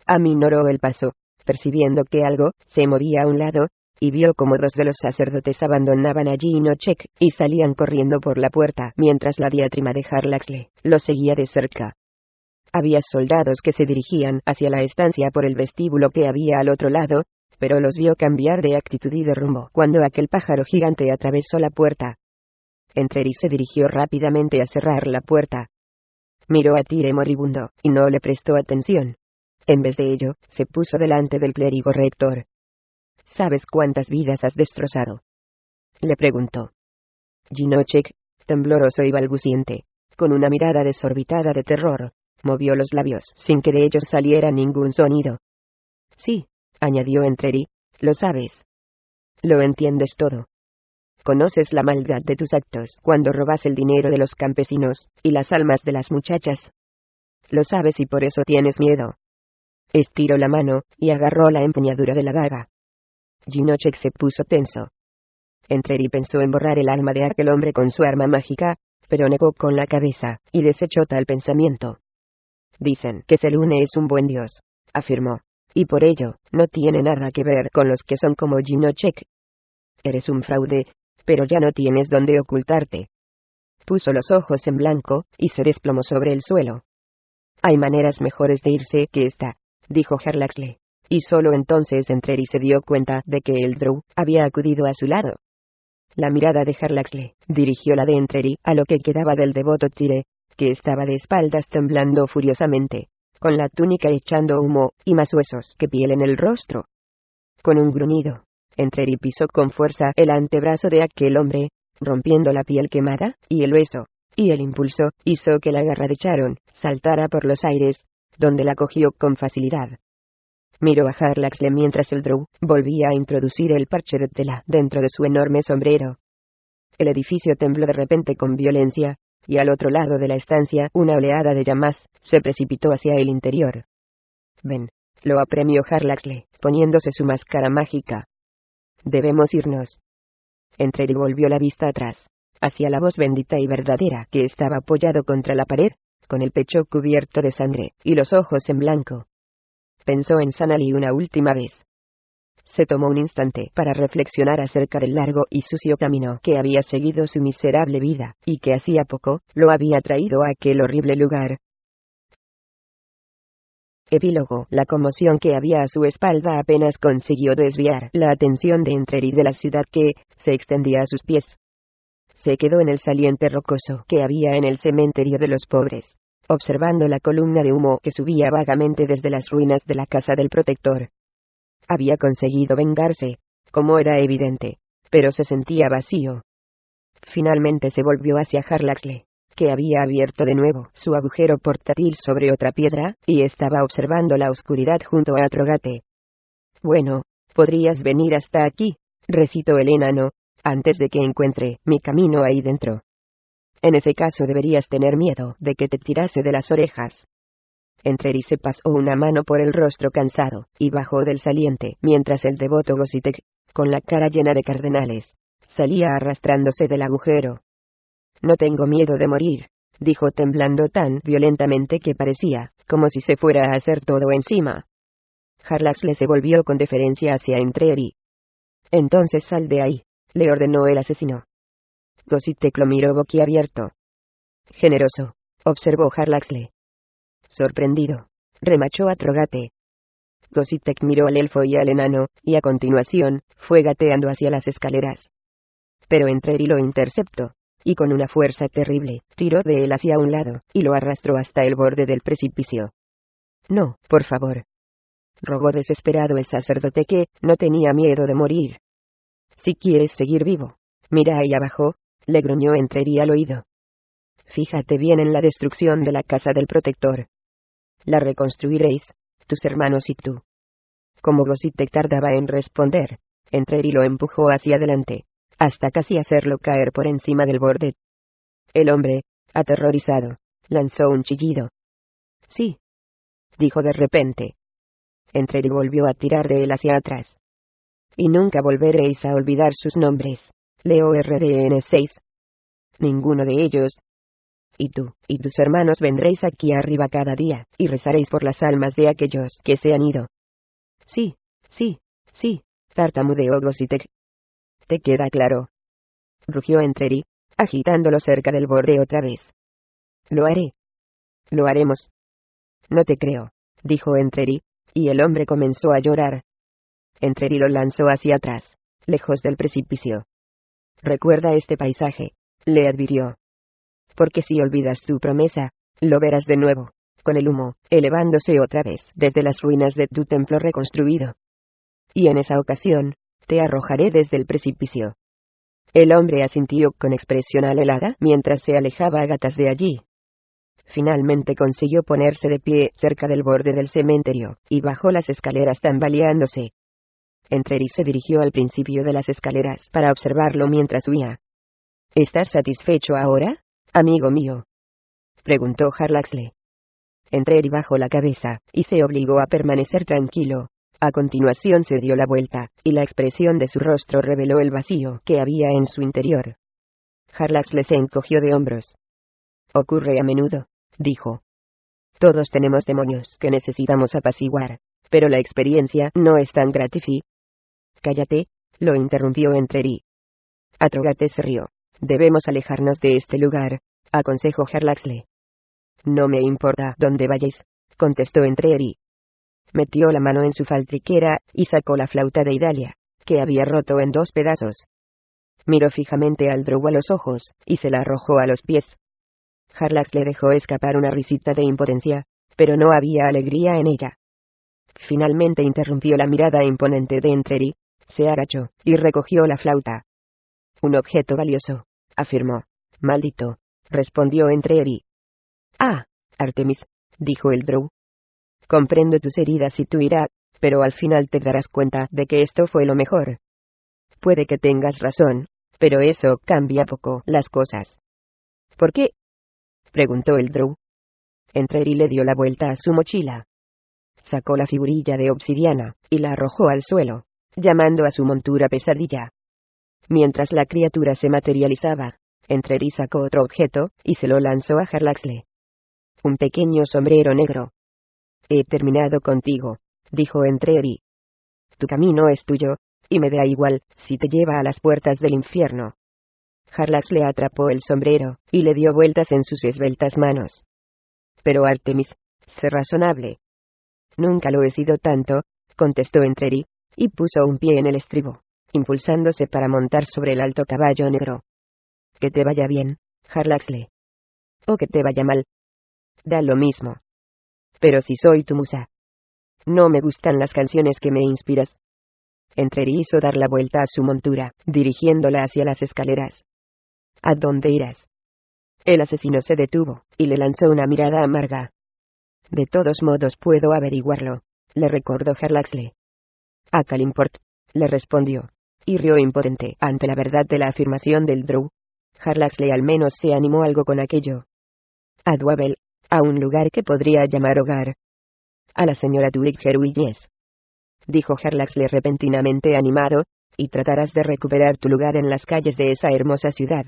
Aminoró el paso, percibiendo que algo se movía a un lado, y vio como 2 de los sacerdotes abandonaban a Ginocek y salían corriendo por la puerta, mientras la diatrima de Harlaxle lo seguía de cerca. Había soldados que se dirigían hacia la estancia por el vestíbulo que había al otro lado, pero los vio cambiar de actitud y de rumbo cuando aquel pájaro gigante atravesó la puerta. Entreri se dirigió rápidamente a cerrar la puerta. Miró a Tyre moribundo, y no le prestó atención. En vez de ello, se puso delante del clérigo rector. ¿Sabes cuántas vidas has destrozado?, le preguntó. Ginocek, tembloroso y balbuciente, con una mirada desorbitada de terror, movió los labios sin que de ellos saliera ningún sonido. Sí, añadió Entreri, lo sabes. Lo entiendes todo. Conoces la maldad de tus actos cuando robas el dinero de los campesinos y las almas de las muchachas. Lo sabes y por eso tienes miedo. Estiró la mano y agarró la empuñadura de la daga. Ginocek se puso tenso. Entreri pensó en borrar el alma de aquel hombre con su arma mágica, pero negó con la cabeza y desechó tal pensamiento. Dicen que Selune es un buen dios, afirmó, y por ello no tiene nada que ver con los que son como Ginocek. Eres un fraude, pero ya no tienes dónde ocultarte. Puso los ojos en blanco y se desplomó sobre el suelo. Hay maneras mejores de irse que esta, dijo Harlaxle, y solo entonces Entreri se dio cuenta de que el Drow había acudido a su lado. La mirada de Harlaxle dirigió la de Entreri a lo que quedaba del devoto Tyre, que estaba de espaldas temblando furiosamente, con la túnica echando humo y más huesos que piel en el rostro. Con un gruñido, Entreri pisó con fuerza el antebrazo de aquel hombre, rompiendo la piel quemada y el hueso, y el impulso hizo que la garra de Charon saltara por los aires, donde la cogió con facilidad. Miró a Harlaxle mientras el Drow volvía a introducir el parche de tela dentro de su enorme sombrero. El edificio tembló de repente con violencia, y al otro lado de la estancia una oleada de llamas se precipitó hacia el interior. Ven, lo apremió Harlaxle, poniéndose su máscara mágica. Debemos irnos. Entreri volvió la vista atrás, hacia la voz bendita y verdadera que estaba apoyado contra la pared, con el pecho cubierto de sangre y los ojos en blanco. Pensó en Sanali una última vez. Se tomó un instante para reflexionar acerca del largo y sucio camino que había seguido su miserable vida, y que hacía poco lo había traído a aquel horrible lugar. Epílogo. La conmoción que había a su espalda apenas consiguió desviar la atención de Entreri de la ciudad que se extendía a sus pies. Se quedó en el saliente rocoso que había en el cementerio de los pobres, observando la columna de humo que subía vagamente desde las ruinas de la casa del protector. Había conseguido vengarse, como era evidente, pero se sentía vacío. Finalmente se volvió hacia Harlaxle, que había abierto de nuevo su agujero portátil sobre otra piedra, y estaba observando la oscuridad junto a Atrogate. Bueno, podrías venir hasta aquí, recitó el enano, antes de que encuentre mi camino ahí dentro. En ese caso deberías tener miedo de que te tirase de las orejas. Entreri se pasó una mano por el rostro cansado, y bajó del saliente, mientras el devoto Gositek, con la cara llena de cardenales, salía arrastrándose del agujero. No tengo miedo de morir, dijo temblando tan violentamente que parecía como si se fuera a hacer todo encima. Harlaxle se volvió con deferencia hacia Entreri. Entonces sal de ahí, le ordenó el asesino. Gositek lo miró boquiabierto. Generoso, observó Harlaxle. Sorprendido, remachó Atrogate. Gositek miró al elfo y al enano, y a continuación, fue gateando hacia las escaleras. Pero Entreri lo interceptó, y con una fuerza terrible, tiró de él hacia un lado, y lo arrastró hasta el borde del precipicio. No, por favor, rogó desesperado el sacerdote que no tenía miedo de morir. Si quieres seguir vivo, mira ahí abajo, le gruñó Entreri al oído. Fíjate bien en la destrucción de la casa del protector. La reconstruiréis, tus hermanos y tú. Como Gositek tardaba en responder, Entreri lo empujó hacia adelante, hasta casi hacerlo caer por encima del borde. El hombre, aterrorizado, lanzó un chillido. Sí, dijo de repente. Entreri volvió a tirar de él hacia atrás. Y nunca volveréis a olvidar sus nombres. Leo RDN 6. Ninguno de ellos. y tú, y tus hermanos vendréis aquí arriba cada día, y rezaréis por las almas de aquellos que se han ido. Sí, sí, sí, tartamudeó Gossitek. ¿Te queda claro? Rugió Entreri, agitándolo cerca del borde otra vez. Lo haré. Lo haremos. No te creo, dijo Entreri, y el hombre comenzó a llorar. Entreri lo lanzó hacia atrás, lejos del precipicio. Recuerda este paisaje, le advirtió. Porque si olvidas tu promesa, lo verás de nuevo, con el humo, elevándose otra vez desde las ruinas de tu templo reconstruido. Y en esa ocasión, te arrojaré desde el precipicio. El hombre asintió con expresión alelada mientras se alejaba a gatas de allí. Finalmente consiguió ponerse de pie cerca del borde del cementerio, y bajó las escaleras tambaleándose. Entreri se dirigió al principio de las escaleras para observarlo mientras huía. ¿Estás satisfecho ahora, amigo mío?, preguntó Harlaxle. Entreri bajó la cabeza, y se obligó a permanecer tranquilo. A continuación se dio la vuelta, y la expresión de su rostro reveló el vacío que había en su interior. Harlaxle se encogió de hombros. Ocurre a menudo, dijo. Todos tenemos demonios que necesitamos apaciguar, pero la experiencia no es tan gratificante. Cállate, lo interrumpió Entreri. Atrogate se rió. Debemos alejarnos de este lugar, aconsejó Harlaxle. No me importa dónde vayáis, contestó Entreri. Metió la mano en su faltriquera y sacó la flauta de Idalia, que había roto en 2 pedazos. Miró fijamente al Drow a los ojos, y se la arrojó a los pies. Harlaxle dejó escapar una risita de impotencia, pero no había alegría en ella. Finalmente interrumpió la mirada imponente de Entreri, se agachó, y recogió la flauta. Un objeto valioso, afirmó. Maldito, respondió Entreri. Ah, Artemis, dijo el Drow. Comprendo tus heridas y tu ira, pero al final te darás cuenta de que esto fue lo mejor. Puede que tengas razón, pero eso cambia poco las cosas. ¿Por qué?, preguntó el Drow. Entreri le dio la vuelta a su mochila. Sacó la figurilla de obsidiana, y la arrojó al suelo, llamando a su montura Pesadilla. Mientras la criatura se materializaba, Entreri sacó otro objeto, y se lo lanzó a Harlaxle. Un pequeño sombrero negro. He terminado contigo, dijo Entreri. Tu camino es tuyo, y me da igual si te lleva a las puertas del infierno. Harlaxle atrapó el sombrero, y le dio vueltas en sus esbeltas manos. Pero Artemis, sé razonable. Nunca lo he sido tanto, contestó Entreri, y puso un pie en el estribo, impulsándose para montar sobre el alto caballo negro. Que te vaya bien, Harlaxle. O que te vaya mal. Da lo mismo. Pero si soy tu musa. No me gustan las canciones que me inspiras. Entreri hizo dar la vuelta a su montura, dirigiéndola hacia las escaleras. ¿A dónde irás? El asesino se detuvo, y le lanzó una mirada amarga. De todos modos puedo averiguarlo, le recordó Harlaxle. A Kalimport, le respondió, y rió impotente ante la verdad de la afirmación del Drow. Harlaxle al menos se animó algo con aquello. A Dwabel, a un lugar que podría llamar hogar. A la señora Tuig-Jeruyes, dijo Harlaxle repentinamente animado, y tratarás de recuperar tu lugar en las calles de esa hermosa ciudad.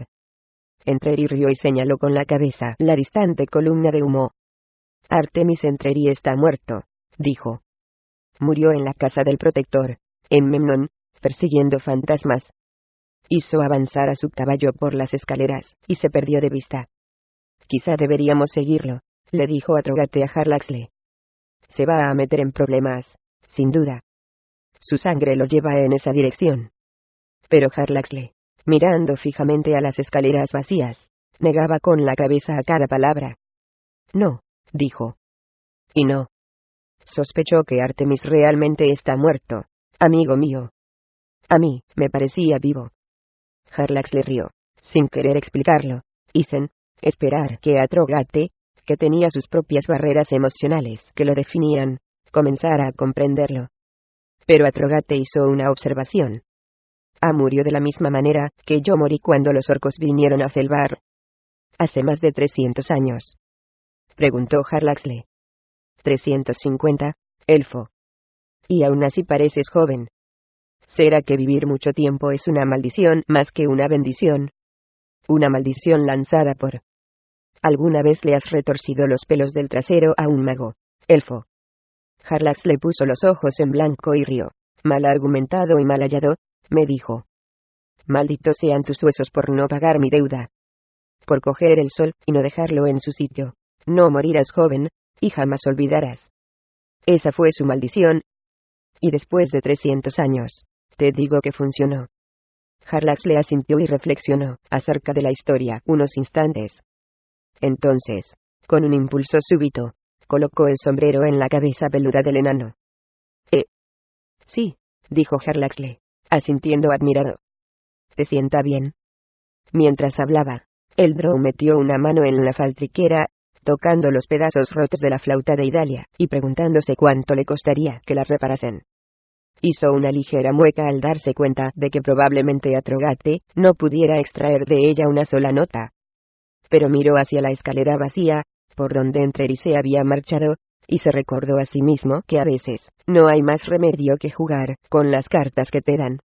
Entreri rió y señaló con la cabeza la distante columna de humo. Artemis Entreri está muerto, dijo. Murió en la casa del protector, en Memnon, persiguiendo fantasmas. Hizo avanzar a su caballo por las escaleras, y se perdió de vista. Quizá deberíamos seguirlo, le dijo Atrogate a Harlaxle. Se va a meter en problemas, sin duda. Su sangre lo lleva en esa dirección. Pero Harlaxle, mirando fijamente a las escaleras vacías, negaba con la cabeza a cada palabra. No, dijo. Y no. Sospechó que Artemis realmente está muerto, amigo mío. A mí, me parecía vivo. Harlaxle rió, sin querer explicarlo, y sin esperar que Atrogate, que tenía sus propias barreras emocionales que lo definían, comenzara a comprenderlo. Pero Atrogate hizo una observación. Murió de la misma manera que yo morí cuando los orcos vinieron a Zelvar. Hace más de 300 años. Preguntó Harlaxle. 350, elfo. Y aún así pareces joven. ¿Será que vivir mucho tiempo es una maldición más que una bendición? Una maldición lanzada por ¿Alguna vez le has retorcido los pelos del trasero a un mago, elfo? Jarlax le puso los ojos en blanco y rió. Mal argumentado y mal hallado, me dijo. Malditos sean tus huesos por no pagar mi deuda. Por coger el sol y no dejarlo en su sitio. No morirás joven, y jamás olvidarás. Esa fue su maldición. Y después de 300 años, te digo que funcionó. Jarlax le asintió y reflexionó acerca de la historia unos instantes. Entonces, con un impulso súbito, colocó el sombrero en la cabeza peluda del enano. Sí, dijo Jarlaxle, asintiendo admirado. ¿Te sienta bien? Mientras hablaba, el drow metió una mano en la faltriquera, tocando los pedazos rotos de la flauta de Idalia, y preguntándose cuánto le costaría que la reparasen. Hizo una ligera mueca al darse cuenta de que probablemente Atrogate no pudiera extraer de ella una sola nota. Pero miró hacia la escalera vacía, por donde Entreri se había marchado, y se recordó a sí mismo que a veces no hay más remedio que jugar con las cartas que te dan.